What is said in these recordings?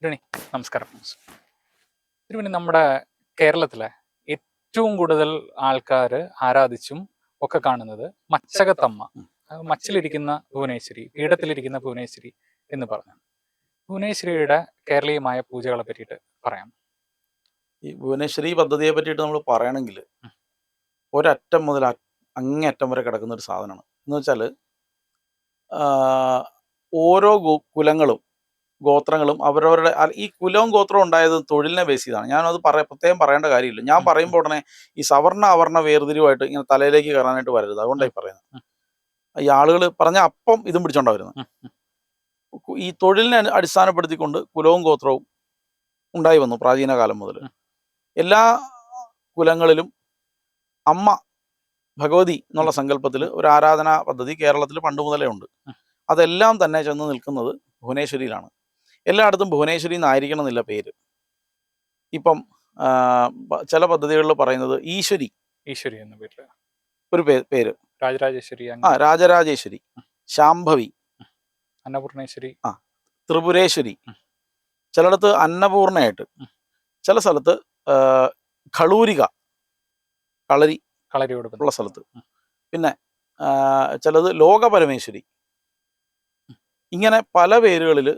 രണി, നമസ്കാരം. തിരുവനി നമ്മുടെ കേരളത്തിലെ ഏറ്റവും കൂടുതൽ ആൾക്കാർ ആരാധിച്ചും ഒക്കെ കാണുന്നത് മച്ചകത്തമ്മ, മച്ചിലിരിക്കുന്ന ഭുവനേശ്വരി, പീഠത്തിലിരിക്കുന്ന ഭുവനേശ്വരി എന്ന് പറഞ്ഞു. ഭുവനേശ്വരിയുടെ കേരളീയമായ പൂജകളെ പറ്റിയിട്ട് പറയാം. ഈ ഭുവനേശ്വരി പദ്ധതിയെ പറ്റിയിട്ട് നമ്മൾ പറയണമെങ്കിൽ ഒരറ്റം മുതൽ അങ്ങേയറ്റം വരെ കിടക്കുന്ന ഒരു സാധനമാണ്. എന്ന് വെച്ചാൽ ഓരോ കുലങ്ങളും ഗോത്രങ്ങളും അവരവരുടെ ഈ കുലവും ഗോത്രവും ഉണ്ടായത് തൊഴിലിനെ ബേസ് ചെയ്താണ്. ഞാനത് പ്രത്യേകം പറയേണ്ട കാര്യമില്ല. ഞാൻ പറയുമ്പോൾ ഉടനെ ഈ സവർണ അവർണ വേർതിരിവായിട്ട് ഇങ്ങനെ തലയിലേക്ക് കയറാനായിട്ട് വരരുത്. അതുകൊണ്ടായി പറയുന്നത്. ഈ ആളുകൾ പറഞ്ഞ അപ്പം ഇതും പിടിച്ചോണ്ടാ വരുന്നത്. ഈ തൊഴിലിനെ അടിസ്ഥാനപ്പെടുത്തിക്കൊണ്ട് കുലവും ഗോത്രവും ഉണ്ടായി വന്നു പ്രാചീന കാലം മുതൽ. എല്ലാ കുലങ്ങളിലും അമ്മ ഭഗവതി എന്നുള്ള സങ്കല്പത്തിൽ ഒരു ആരാധനാ പദ്ധതി കേരളത്തിൽ പണ്ട് മുതലേ ഉണ്ട്. അതെല്ലാം തന്നെ ചെന്ന് നിൽക്കുന്നത് ഭുവനേശ്വരിയിലാണ്. എല്ലായിടത്തും ഭുവനേശ്വരി എന്നായിരിക്കണം എന്നില്ല പേര്. ഇപ്പം ചില പദ്ധതികളിൽ പറയുന്നത് ഈശ്വരി എന്ന പേരിൽ ഒരു പേര്, രാജരാജേശ്വരി, രാജരാജേശ്വരി, ശാംഭവി, അന്നപൂർണേശ്വരി, ത്രിപുരേശ്വരി, ചിലയിടത്ത് അന്നപൂർണയായിട്ട്, ചില സ്ഥലത്ത് കളൂരിക, കളരിയോടുള്ള സ്ഥലത്ത്, പിന്നെ ചിലത് ലോകപരമേശ്വരി. ഇങ്ങനെ പല പേരുകളിൽ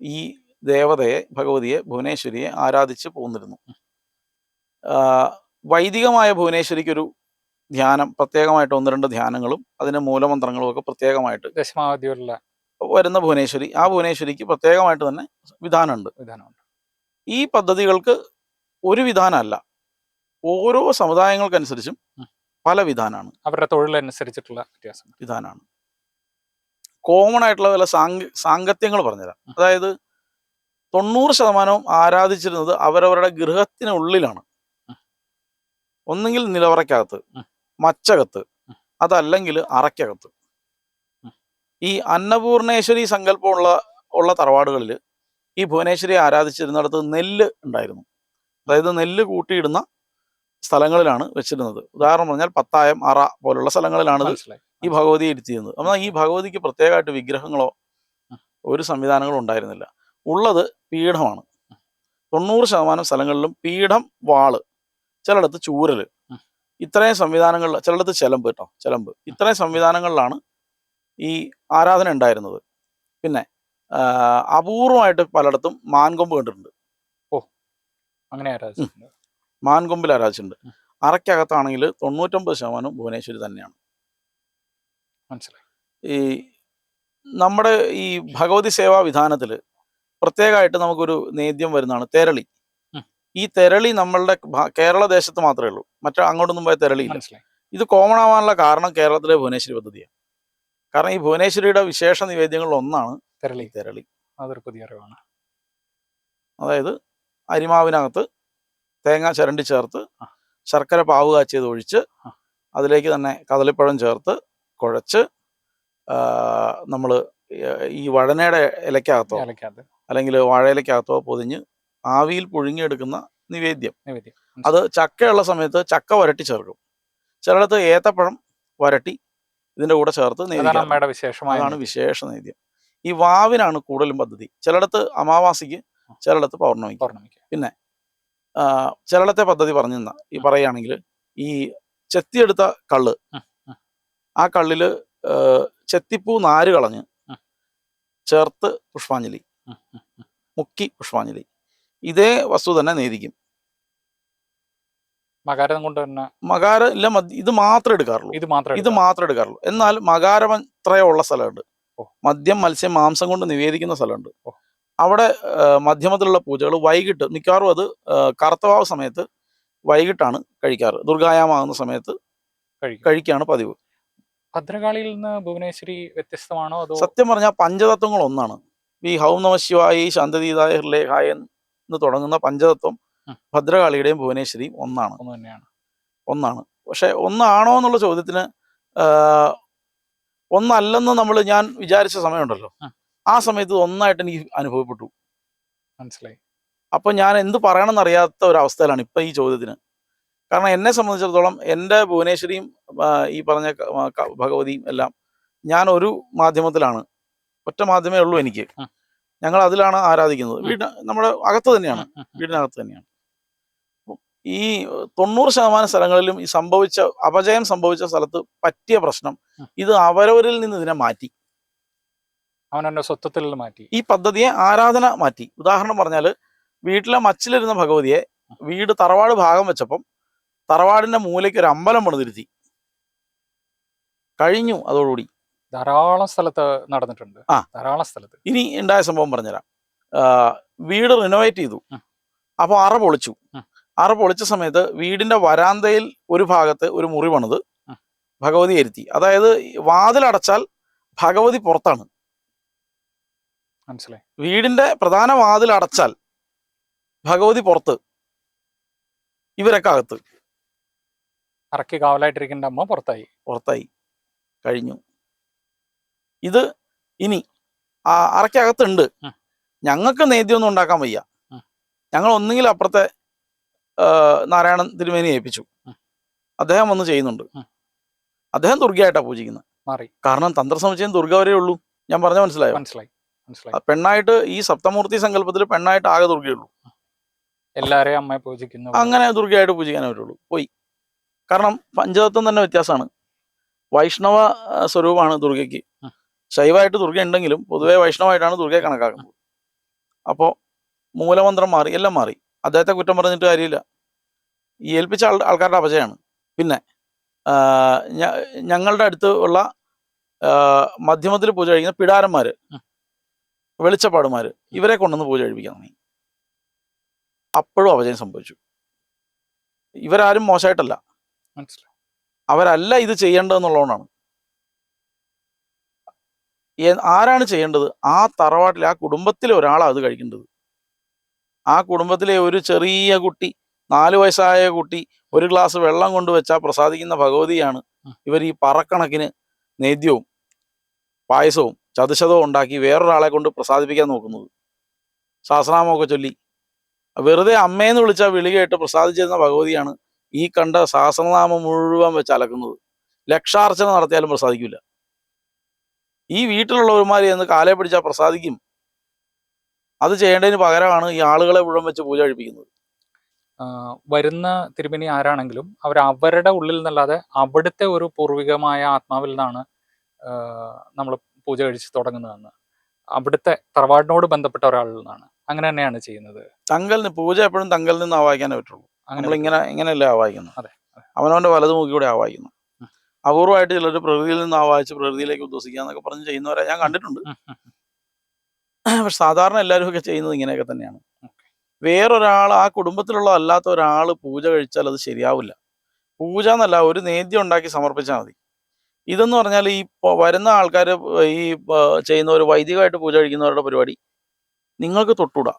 ഈ ദേവതയെ, ഭഗവതിയെ, ഭുവനേശ്വരിയെ ആരാധിച്ച് പോന്നിരുന്നു. വൈദികമായ ഭുവനേശ്വരിക്കൊരു ധ്യാനം, പ്രത്യേകമായിട്ട് 1-2 ധ്യാനങ്ങളും അതിന് മൂലമന്ത്രങ്ങളും ഒക്കെ പ്രത്യേകമായിട്ട് വരുന്ന ഭുവനേശ്വരി, ആ ഭുവനേശ്വരിക്ക് പ്രത്യേകമായിട്ട് തന്നെ വിധാനമുണ്ട്. ഈ പദ്ധതികൾക്ക് ഒരു വിധാനമല്ല, ഓരോ സമുദായങ്ങൾക്കനുസരിച്ചും പല വിധാനമാണ്. അവരുടെ തൊഴിലനുസരിച്ചിട്ടുള്ള വിധാനമാണ്. കോമൺ ആയിട്ടുള്ള ചില സാങ്കത്യങ്ങൾ പറഞ്ഞുതരാം. അതായത് 90% ആരാധിച്ചിരുന്നത് അവരവരുടെ ഗൃഹത്തിനുള്ളിലാണ്. ഒന്നുകിൽ നിലവറയ്ക്കകത്ത്, മച്ചകത്ത്, അതല്ലെങ്കിൽ അറയ്ക്കകത്ത്. ഈ അന്നപൂർണേശ്വരി സങ്കല്പമുള്ള തറവാടുകളിൽ ഈ ഭുവനേശ്വരി ആരാധിച്ചിരുന്നിടത്ത് നെല്ല് ഉണ്ടായിരുന്നു. അതായത് നെല്ല് കൂട്ടിയിടുന്ന സ്ഥലങ്ങളിലാണ് വെച്ചിരുന്നത്. ഉദാഹരണം പറഞ്ഞാൽ പത്തായം, അറ പോലുള്ള സ്ഥലങ്ങളിലാണ് ഈ ഭഗവതിയെ ഇരുത്തിയിരുന്നത്. എന്നാൽ ഈ ഭഗവതിക്ക് പ്രത്യേകമായിട്ട് വിഗ്രഹങ്ങളോ ഒരു സംവിധാനങ്ങളോ ഉണ്ടായിരുന്നില്ല. ഉള്ളത് പീഠമാണ്. 90% സ്ഥലങ്ങളിലും പീഠം, വാള്, ചിലയിടത്ത് ചൂരല്, ഇത്രയും സംവിധാനങ്ങളിൽ, ചിലയിടത്ത് ചെലമ്പ്, ഇത്രയും സംവിധാനങ്ങളിലാണ് ഈ ആരാധന ഉണ്ടായിരുന്നത്. പിന്നെ അപൂർവമായിട്ട് പലയിടത്തും മാൻകൊമ്പ് കണ്ടിട്ടുണ്ട്. അങ്ങനെ മാൻകൊമ്പിൽ ആരാധിച്ചിട്ടുണ്ട്. അറയ്ക്കകത്താണെങ്കിൽ 99% ഭുവനേശ്വരി തന്നെയാണ്. മനസ്സിലായി. ഈ നമ്മുടെ ഈ ഭഗവതി സേവാ വിധാനത്തിൽ പ്രത്യേകമായിട്ട് നമുക്കൊരു നേദ്യം വരുന്നതാണ് തെരളി. ഈ തെരളി നമ്മളുടെ കേരള ദേശത്ത് മാത്രമേ ഉള്ളൂ, അങ്ങോട്ടൊന്നും പോയ തെരളിയില്ല. ഇത് കോമൺ ആവാനുള്ള കാരണം കേരളത്തിലെ ഭുവനേശ്വരി പദ്ധതിയാണ്. കാരണം ഈ ഭുവനേശ്വരിയുടെ വിശേഷ നിവേദ്യങ്ങളിൽ ഒന്നാണ് തെരളി. അതൊരു പുതിയ അറിവാണ്. അതായത് അരിമാവിനകത്ത് തേങ്ങ ചിരണ്ടി ചേർത്ത്, ശർക്കര പാവ് കാച്ചിയത് ഒഴിച്ച്, അതിലേക്ക് തന്നെ കദളിപ്പഴം ചേർത്ത് കുഴച്ച്, നമ്മൾ ഈ വഴനയുടെ ഇലക്കകത്തോ അല്ലെങ്കിൽ വാഴയിലക്കകത്തോ പൊതിഞ്ഞ് ആവിയിൽ പുഴുങ്ങിയെടുക്കുന്ന നിവേദ്യം. അത് ചക്കയുള്ള സമയത്ത് ചക്ക വരട്ടി ചേർക്കും. ചിലയിടത്ത് ഏത്തപ്പഴം വരട്ടി ഇതിൻ്റെ കൂടെ ചേർത്ത് അതാണ് വിശേഷ നേദ്യം. ഈ വാവിനാണ് കൂടുതലും പദ്ധതി. ചിലയിടത്ത് അമാവാസിക്ക്, ചിലയിടത്ത് പൗർണമിക്ക്. പിന്നെ ചിലയിടത്തെ പദ്ധതി പറയുകയാണെങ്കിൽ ഈ ചെത്തിയെടുത്ത കള്ള്, ആ കള്ളില് ചെത്തിപ്പൂ നാര് കളഞ്ഞ് ചേർത്ത് പുഷ്പാഞ്ജലി, മുക്കി പുഷ്പാഞ്ജലി, ഇതേ വസ്തു തന്നെ നേദിക്കും. മകാരം ഇല്ല, ഇത് മാത്രമേ എടുക്കാറുള്ളൂ. എന്നാൽ മകാരമത്രയുള്ള സ്ഥലമുണ്ട്. മദ്യം, മത്സ്യം, മാംസം കൊണ്ട് നിവേദിക്കുന്ന സ്ഥലമുണ്ട്. അവിടെ മധ്യമത്തിലുള്ള പൂജകൾ വൈകിട്ട്, മിക്കവാറും അത് കറുത്തവാവ് സമയത്ത് വൈകിട്ടാണ് കഴിക്കാറ്. ദുർഗായാമാകുന്ന സമയത്ത് കഴിക്കുകയാണ് പതിവ്. ഭദ്രകാളിയിൽ നിന്ന് ഭുവനേശ്വരി വ്യത്യസ്തമാണോ? സത്യം പറഞ്ഞാൽ പഞ്ചതത്വങ്ങൾ ഒന്നാണ്. ഈ ഹൗം നമ ശിവായ, ശാന്തതീതായ ഹൃലേഹായ എന്ന് തുടങ്ങുന്ന പഞ്ചതത്വം ഭദ്രകാളിയുടെയും ഭുവനേശ്വരിയും ഒന്നാണ്. പക്ഷെ ഒന്നാണോ എന്നുള്ള ചോദ്യത്തിന് ഒന്നല്ലെന്ന് ഞാൻ വിചാരിച്ച സമയമുണ്ടല്ലോ, ആ സമയത്ത് ഒന്നായിട്ട് എനിക്ക് അനുഭവപ്പെട്ടു. മനസ്സിലായി. അപ്പൊ ഞാൻ എന്ത് പറയണമെന്ന് അറിയാത്ത ഒരവസ്ഥയിലാണ് ഇപ്പൊ ഈ ചോദ്യത്തിന്. കാരണം എന്നെ സംബന്ധിച്ചിടത്തോളം എൻ്റെ ഭുവനേശ്വരിയും ഈ പറഞ്ഞ ഭഗവതിയും എല്ലാം ഞാൻ ഒരു മാധ്യമത്തിലാണ്, ഒറ്റ മാധ്യമമേ ഉള്ളൂ എനിക്ക്. ഞങ്ങൾ അതിലാണ് ആരാധിക്കുന്നത്. നമ്മുടെ അകത്ത് തന്നെയാണ്, വീടിനകത്ത് തന്നെയാണ്. ഈ 90% സ്ഥലങ്ങളിലും ഈ അപജയം സംഭവിച്ച സ്ഥലത്ത് പറ്റിയ പ്രശ്നം ഇത് അവരവരിൽ നിന്ന് ഇതിനെ മാറ്റി, അവനെ സ്വത്വത്തിൽ മാറ്റി, ഈ പദ്ധതിയെ ആരാധന മാറ്റി. ഉദാഹരണം പറഞ്ഞാൽ, വീട്ടിലെ മച്ചിലിരുന്ന ഭഗവതിയെ വീട് തറവാട് ഭാഗം വെച്ചപ്പം തറവാടിന്റെ മൂലയ്ക്ക് ഒരു അമ്പലം പണിതിരുത്തി. കഴിഞ്ഞു അതോടുകൂടി. ധാരാളം സ്ഥലത്ത് നടന്നിട്ടുണ്ട്. ധാരാളം സ്ഥലത്ത്. ഇനി ഉണ്ടായ സംഭവം പറഞ്ഞുതരാം. വീട് റിനോവേറ്റ് ചെയ്തു. അപ്പോൾ അറ പൊളിച്ചു. അറ പൊളിച്ച സമയത്ത് വീടിന്റെ വരാന്തയിൽ ഒരു ഭാഗത്ത് ഒരു മുറി പണിത് ഭഗവതി ഇരുത്തി. അതായത് വാതിലടച്ചാൽ ഭഗവതി പുറത്താണ്. മനസ്സിലായി. വീടിന്റെ പ്രധാന വാതിൽ അടച്ചാൽ ഭഗവതി പുറത്ത്, ഇവരൊക്കെ അകത്ത്. അറക്കി കാവലായിട്ടിരിക്കേണ്ട അമ്മ പുറത്തായി. കഴിഞ്ഞു. ഇത് ഇനി അറയ്ക്കകത്തുണ്ട്. ഞങ്ങൾക്ക് നേദ്യമൊന്നും ഉണ്ടാക്കാൻ വയ്യ. ഞങ്ങൾ ഒന്നുകിൽ അപ്പുറത്തെ നാരായണൻ തിരുമേനി ഏൽപ്പിച്ചു. അദ്ദേഹം വന്ന് ചെയ്യുന്നുണ്ട്. അദ്ദേഹം ദുർഗയായിട്ടാണ് പൂജിക്കുന്നത്. കാരണം തന്ത്രസമുച്ചയം ദുർഗ വരെ ഉള്ളൂ. ഞാൻ പറഞ്ഞ മനസ്സിലായോ? മനസ്സിലായി. പെണ്ണായിട്ട് ഈ സപ്തമൂർത്തി സങ്കല്പത്തിൽ പെണ്ണായിട്ട് ആകെ ദുർഗയുള്ളൂ. എല്ലാരെയും അമ്മയെ പൂജിക്കുന്നു. അങ്ങനെ ദുർഗയായിട്ട് പൂജിക്കാനേ പറ്റുള്ളൂ. പോയി. കാരണം പഞ്ചതത്വം തന്നെ വ്യത്യാസമാണ്. വൈഷ്ണവ സ്വരൂപമാണ് ദുർഗയ്ക്ക്. ശൈവമായിട്ട് ദുർഗ ഉണ്ടെങ്കിലും പൊതുവെ വൈഷ്ണവമായിട്ടാണ് ദുർഗയെ കണക്കാക്കുന്നത്. അപ്പോൾ മൂലമന്ത്രം മാറി, എല്ലാം മാറി. അദ്ദേഹത്തെ കുറ്റം പറഞ്ഞിട്ട് കാര്യമില്ല. ഈ ഏൽപ്പിച്ച ആൾക്കാരുടെ അപജയമാണ്. പിന്നെ ഞങ്ങളുടെ അടുത്ത് ഉള്ള മധ്യമത്തിൽ പൂജ കഴിക്കുന്ന പിടാരന്മാർ, വെളിച്ചപ്പാടുമാർ, ഇവരെ കൊണ്ടുവന്ന് പൂജ കഴിപ്പിക്കാൻ തുടങ്ങി. അപ്പോഴും അപജയം സംഭവിച്ചു. ഇവരാരും മോശമായിട്ടല്ല, അവരല്ല ഇത് ചെയ്യേണ്ടതെന്നുള്ളതുകൊണ്ടാണ്. ആരാണ് ചെയ്യേണ്ടത്? ആ തറവാട്ടിലെ, ആ കുടുംബത്തിലെ ഒരാളാണ് അത് കഴിക്കേണ്ടത്. ആ കുടുംബത്തിലെ ഒരു ചെറിയ കുട്ടി, 4 വയസ്സായ കുട്ടി ഒരു ഗ്ലാസ് വെള്ളം കൊണ്ടുവച്ചാൽ പ്രസാദിക്കുന്ന ഭഗവതിയാണ് ഇവർ ഈ പറക്കണക്കിന് നേദ്യവും പായസവും ചതുശതവും ഉണ്ടാക്കി വേറൊരാളെ കൊണ്ട് പ്രസാദിപ്പിക്കാൻ നോക്കുന്നത്. സഹസ്രനാമമൊക്കെ ചൊല്ലി വെറുതെ അമ്മയെന്ന് വിളിച്ചാൽ വിളി കേട്ട് പ്രസാദിച്ചിരുന്ന ഭഗവതിയാണ് ഈ കണ്ട സഹസ്രനാമം മുഴുവൻ വെച്ച് അലക്കുന്നത്. ലക്ഷാർച്ചന നടത്തിയാലും പ്രസാദിക്കില്ല. ഈ വീട്ടിലുള്ളവന്മാർ എന്ന് കാലേ പിടിച്ചാൽ പ്രസാദിക്കും. അത് ചെയ്യേണ്ടതിന് പകരമാണ് ഈ ആളുകളെ മുഴുവൻ വെച്ച് പൂജ കഴിപ്പിക്കുന്നത്. വരുന്ന തിരുമേനി ആരാണെങ്കിലും അവരുടെ ഉള്ളിൽ നിന്നല്ലാതെ അവിടുത്തെ ഒരു പൂർവികമായ ആത്മാവിൽ നിന്നാണ് നമ്മൾ പൂജ കഴിച്ച് തുടങ്ങുന്നതെന്ന്, അവിടുത്തെ തറവാടിനോട് ബന്ധപ്പെട്ട ഒരാളിൽ നിന്നാണ്. അങ്ങനെ തന്നെയാണ് ചെയ്യുന്നത്. തങ്കലിന് പൂജ എപ്പോഴും തങ്കലിൽ നിന്ന് ആവാഹിക്കാനേ പറ്റുള്ളൂ. ഇങ്ങനെയല്ലേ ആവാഹിക്കുന്നത്? അതെ. അവനവന്റെ വലതു മുക്കിലൂടെ ആവാഹിക്കുന്നു. അപൂർവമായിട്ട് ചിലർ പ്രകൃതിയിൽ നിന്ന് ആവാഹിച്ച് പ്രകൃതിയിലേക്ക് ഉദ്ദേശിക്കുക എന്നൊക്കെ പറഞ്ഞ് ചെയ്യുന്നവരെ ഞാൻ കണ്ടിട്ടുണ്ട്. പക്ഷെ സാധാരണ എല്ലാവരും ഒക്കെ ചെയ്യുന്നത് ഇങ്ങനെയൊക്കെ തന്നെയാണ്. വേറൊരാൾ, ആ കുടുംബത്തിലുള്ള അല്ലാത്ത ഒരാൾ പൂജ കഴിച്ചാൽ അത് ശരിയാവില്ല. പൂജ എന്നല്ല, ഒരു നേദ്യം ഉണ്ടാക്കി സമർപ്പിച്ചാൽ മതി. ഇതെന്ന് പറഞ്ഞാൽ ഈ വരുന്ന ആൾക്കാർ, ഈ ചെയ്യുന്നവർ വൈദികമായിട്ട് പൂജ കഴിക്കുന്നവരുടെ പരിപാടി നിങ്ങൾക്ക് തൊട്ടുകൂടാ.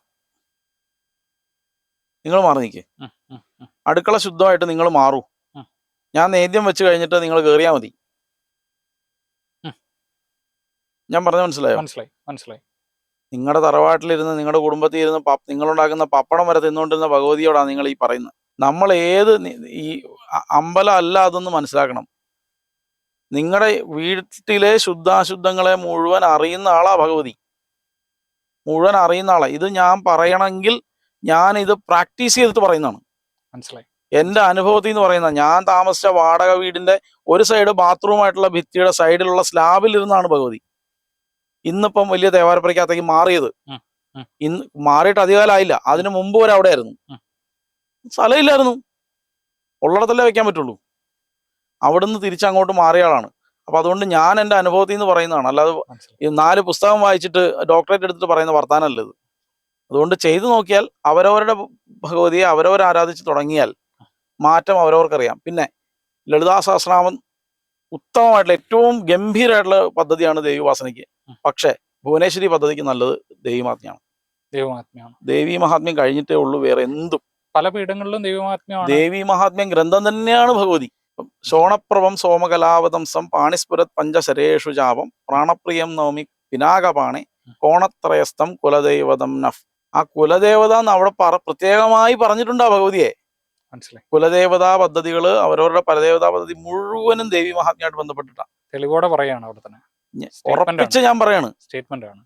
നിങ്ങൾ മാറി നിൽക്കേ. അടുക്കള ശുദ്ധമായിട്ട് നിങ്ങൾ മാറൂ. ഞാൻ നേദ്യം വെച്ച് കഴിഞ്ഞിട്ട് നിങ്ങൾ കയറിയാൽ മതി. ഞാൻ പറഞ്ഞ മനസ്സിലായോ? മനസ്സിലായി. നിങ്ങളുടെ തറവാട്ടിലിരുന്ന്, നിങ്ങളുടെ കുടുംബത്തിൽ ഇരുന്ന് നിങ്ങളുണ്ടാക്കുന്ന പപ്പടം വരെ തിന്നുകൊണ്ടിരുന്ന ഭഗവതിയോടാണ് നിങ്ങൾ ഈ പറയുന്നത്. നമ്മൾ ഈ അമ്പലം അല്ല അതൊന്ന് മനസ്സിലാക്കണം. നിങ്ങളുടെ വീട്ടിലെ ശുദ്ധാശുദ്ധങ്ങളെ മുഴുവൻ അറിയുന്ന ആളാ ഭഗവതി. മുഴുവൻ അറിയുന്ന ആളാ. ഇത് ഞാൻ പറയണമെങ്കിൽ ഞാൻ ഇത് പ്രാക്ടീസ് ചെയ്തിട്ട് പറയുന്നതാണ്. മനസ്സിലായി. എൻ്റെ അനുഭവത്തിൽ നിന്ന് പറയുന്ന, ഞാൻ താമസിച്ച വാടക വീടിന്റെ ഒരു സൈഡ് ബാത്റൂമായിട്ടുള്ള ഭിത്തിയുടെ സൈഡിലുള്ള സ്ലാബിൽ ഇരുന്നാണ് ഭഗവതി. ഇന്നിപ്പം വലിയ തേവാരപ്പുരയ്ക്കകത്തേക്ക് മാറിയത്. ഇന്ന് മാറിയിട്ട് അധികകാലമായില്ല. അതിനു മുമ്പ് വരെ അവിടെ ആയിരുന്നു. സ്ഥലമില്ലായിരുന്നു, ഉള്ളിടത്തല്ലേ വെക്കാൻ പറ്റുള്ളൂ. അവിടുന്ന് തിരിച്ചങ്ങോട്ട് മാറിയ ആളാണ്. അപ്പൊ അതുകൊണ്ട് ഞാൻ എൻ്റെ അനുഭവത്തിൽ നിന്ന് പറയുന്നതാണ്. അല്ലാതെ ഈ 4 പുസ്തകം വായിച്ചിട്ട് ഡോക്ടറേറ്റ് എടുത്തിട്ട് പറയുന്ന വർത്താനമല്ല ഇത്. അതുകൊണ്ട് ചെയ്തു നോക്കിയാൽ, അവരവരുടെ ഭഗവതിയെ അവരവർ ആരാധിച്ച് തുടങ്ങിയാൽ മാറ്റം അവരവർക്കറിയാം. പിന്നെ ലളിതാ സഹസ്രനാമം ഉത്തമമായിട്ടുള്ള ഏറ്റവും ഗംഭീരമായിട്ടുള്ള പദ്ധതിയാണ് ദേവീവാസനയ്ക്ക്. പക്ഷേ ഭുവനേശ്വരി പദ്ധതിക്ക് നല്ലത് ദേവീമാത്മ്യമാണ്. ദേവീ മഹാത്മ്യം കഴിഞ്ഞിട്ടേ ഉള്ളൂ വേറെ എന്തും. പല പീഠങ്ങളിലും ദേവീ മഹാത്മ്യം ഗ്രന്ഥം തന്നെയാണ് ഭഗവതി. ശോണപ്രഭം സോമകലാവതംസം പാണിസ്ഫുരത് പഞ്ചശരേഷു ജാപം പ്രാണപ്രിയം നവമി പിനാകപാണി കോണത്രയസ്ഥം കുലദേവതം നഫ്. ആ കുലദേവത എന്ന് അവിടെ പ്രത്യേകമായി പറഞ്ഞിട്ടുണ്ട് ആ ഭഗവതിയെ. കുലദേവതാ പദ്ധതികൾ, അവരവരുടെ പരദേവതാ പദ്ധതി മുഴുവനും ദേവി മഹാത്മ്യമായിട്ട് ബന്ധപ്പെട്ടിട്ടാണ്. തെളിവോടെ പറയാണ് അവിടെ തന്നെ. ഉറപ്പിച്ച് ഞാൻ പറയാണ്. സ്റ്റേറ്റ്മെന്റ് ആണ്.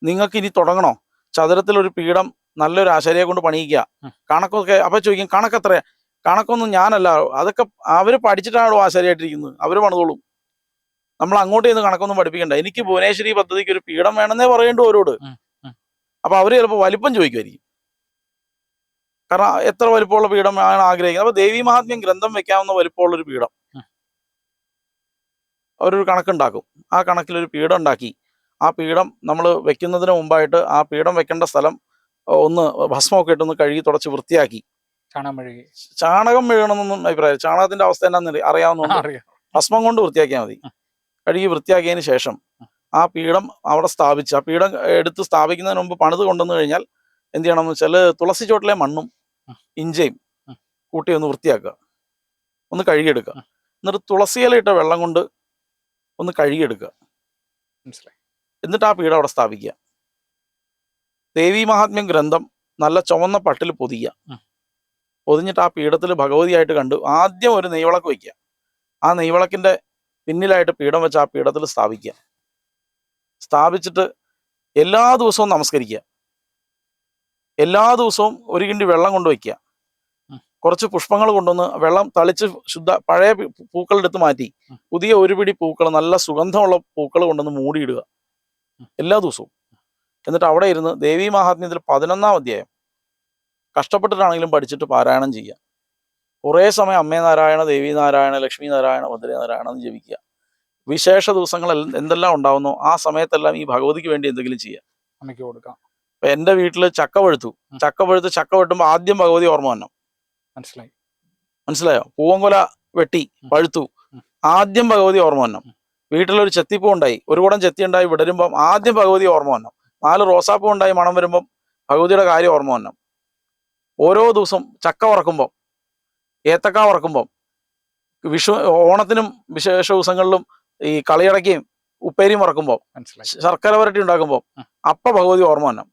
നിങ്ങൾക്ക് ഇനി തുടങ്ങണോ? ചതുരത്തിലൊരു പീഠം നല്ലൊരു ആശാരിയെ കൊണ്ട് പണിയിക്കുക. ഉം. കണക്കൊക്കെ അപ്പൊ ചോദിക്കും കണക്കെത്ര? കണക്കൊന്നും ഞാനല്ല, അതൊക്കെ അവര് പഠിച്ചിട്ടാണല്ലോ ആശാരിയായിട്ടിരിക്കുന്നത്, അവര് പണിതോളും. നമ്മൾ അങ്ങോട്ട് ചെന്ന് കണക്കൊന്നും പഠിപ്പിക്കണ്ട. എനിക്ക് ഭുവനേശ്വരി പദ്ധതിക്ക് ഒരു പീഠം വേണമെന്നേ പറയേണ്ടു അവരോട്. ഉം. ഉം. അപ്പൊ അവര് ചിലപ്പോൾ വലിപ്പം ചോദിക്കുമായിരിക്കും. കാരണം എത്ര വലിപ്പമുള്ള പീഠം ആണ് ആഗ്രഹിക്കുന്നത്. അപ്പൊ ദേവി മഹാത്മ്യം ഗ്രന്ഥം വെക്കാവുന്ന വലിപ്പമുള്ളൊരു പീഠം ഉം. അവരൊരു കണക്കുണ്ടാക്കും. ആ കണക്കിലൊരു പീഠം ഉണ്ടാക്കി ആ പീഠം നമ്മൾ വെക്കുന്നതിന് മുമ്പായിട്ട് ആ പീഠം വെക്കേണ്ട സ്ഥലം ഒന്ന് ഭസ്മമൊക്കെ ഇട്ടൊന്ന് കഴുകി തുടച്ച് വൃത്തിയാക്കി. ചാണകം മെഴുകി. ചാണകം മെഴുകണമെന്നൊന്നും അഭിപ്രായം, ചാണകത്തിന്റെ അവസ്ഥ എന്താണെന്ന് അറിയാവുന്നതുകൊണ്ട് അറിയാം. ഭസ്മം കൊണ്ട് വൃത്തിയാക്കിയാൽ മതി. ഉം. കഴുകി വൃത്തിയാക്കിയതിന് ശേഷം ഉം. ആ പീഠം അവിടെ സ്ഥാപിച്ച്, ആ പീഠം എടുത്ത് സ്ഥാപിക്കുന്നതിന് മുമ്പ് പണിത് കൊണ്ടുവന്നു കഴിഞ്ഞാൽ എന്ത് ചെയ്യണമെന്ന് വെച്ചാൽ തുളസി ചോട്ടിലെ മണ്ണും ഉം. ഇഞ്ചയും ഉം. കൂട്ടി ഒന്ന് വൃത്തിയാക്കുക, ഒന്ന് കഴുകിയെടുക്കുക. ഉം. എന്നിട്ട് തുളസിയില ഇട്ട വെള്ളം കൊണ്ട് ഒന്ന് കഴുകിയെടുക്കുക. മനസ്സിലായി. എന്നിട്ട് ആ പീഠം അവിടെ സ്ഥാപിക്കുക. ദേവി മഹാത്മ്യം ഗ്രന്ഥം നല്ല ചുവന്ന പട്ടിൽ പൊതിയുക. ഉം. പൊതിഞ്ഞിട്ട് ആ പീഠത്തിൽ ഭഗവതിയായിട്ട് കണ്ട് ആദ്യം ഒരു നെയ്വിളക്ക് വയ്ക്കുക. ആ നെയ്വിളക്കിന്റെ പിന്നിലായിട്ട് പീഠം വെച്ച് ആ പീഠത്തിൽ സ്ഥാപിക്കുക. സ്ഥാപിച്ചിട്ട് എല്ലാ ദിവസവും നമസ്കരിക്കുക. എല്ലാ ദിവസവും ഒരു കിണ്ടി വെള്ളം കൊണ്ട് വയ്ക്കുക. ഉം. കുറച്ച് പുഷ്പങ്ങൾ കൊണ്ടുവന്ന് വെള്ളം തളിച്ച് പഴയ പൂക്കൾ എടുത്ത് മാറ്റി ഉം. പുതിയ ഒരു പിടി പൂക്കൾ, നല്ല സുഗന്ധമുള്ള പൂക്കൾ കൊണ്ടുവന്ന് മൂടിയിടുക ഉം. എല്ലാ ദിവസവും. എന്നിട്ട് അവിടെ ഇരുന്ന് ദേവി മഹാത്മ്യത്തിൽ 11-ാം അധ്യായം കഷ്ടപ്പെട്ടിട്ടാണെങ്കിലും പഠിച്ചിട്ട് പാരായണം ചെയ്യുക. കുറേ സമയം അമ്മേ നാരായണ, ദേവി നാരായണ, ലക്ഷ്മി നാരായണ, ഭദ്രേ നാരായണ എന്ന് ജപിക്കുക. വിശേഷ ദിവസങ്ങൾ എന്തെല്ലാം ഉണ്ടാവുന്നോ ആ സമയത്തെല്ലാം ഈ ഭഗവതിക്ക് വേണ്ടി എന്തെങ്കിലും ചെയ്യുക. അമ്മയ്ക്ക് കൊടുക്കാം. ഇപ്പൊ എൻ്റെ വീട്ടിൽ ചക്ക പഴുത്തു. ഉം. ചക്ക വെട്ടുമ്പോൾ ആദ്യം ഭഗവതി ഓർമ്മ വന്നു. മനസ്സിലായി. മനസ്സിലായോ? പൂവൻകൊല വെട്ടി ഉം. പഴുത്തു, ഉം. ആദ്യം ഭഗവതി ഓർമ്മ വന്നു. ഉം. വീട്ടിലൊരു ചെത്തിപ്പൂ ഉണ്ടായി, ഒരു കുടം ചെത്തി ഉണ്ടായി വിടരുമ്പം ആദ്യം ഭഗവതി ഓർമ്മ വന്നു. 4 റോസാപ്പൂ ഉണ്ടായി മണം വരുമ്പം ഭഗവതിയുടെ കാര്യം ഓർമ്മ വന്നു. ഓരോ ദിവസം ചക്ക വറക്കുമ്പം, ഏത്തക്ക വറക്കുമ്പം, വിഷു ഓണത്തിനും വിശേഷ ദിവസങ്ങളിലും ഈ കളിയടയ്ക്കയും ഉപ്പേരിയും വറക്കുമ്പോൾ, മനസ്സിലായി. ശർക്കര വരട്ടി ഉണ്ടാക്കുമ്പോൾ ഉം. അപ്പ ഭഗവതി ഓർമ്മ വന്നു.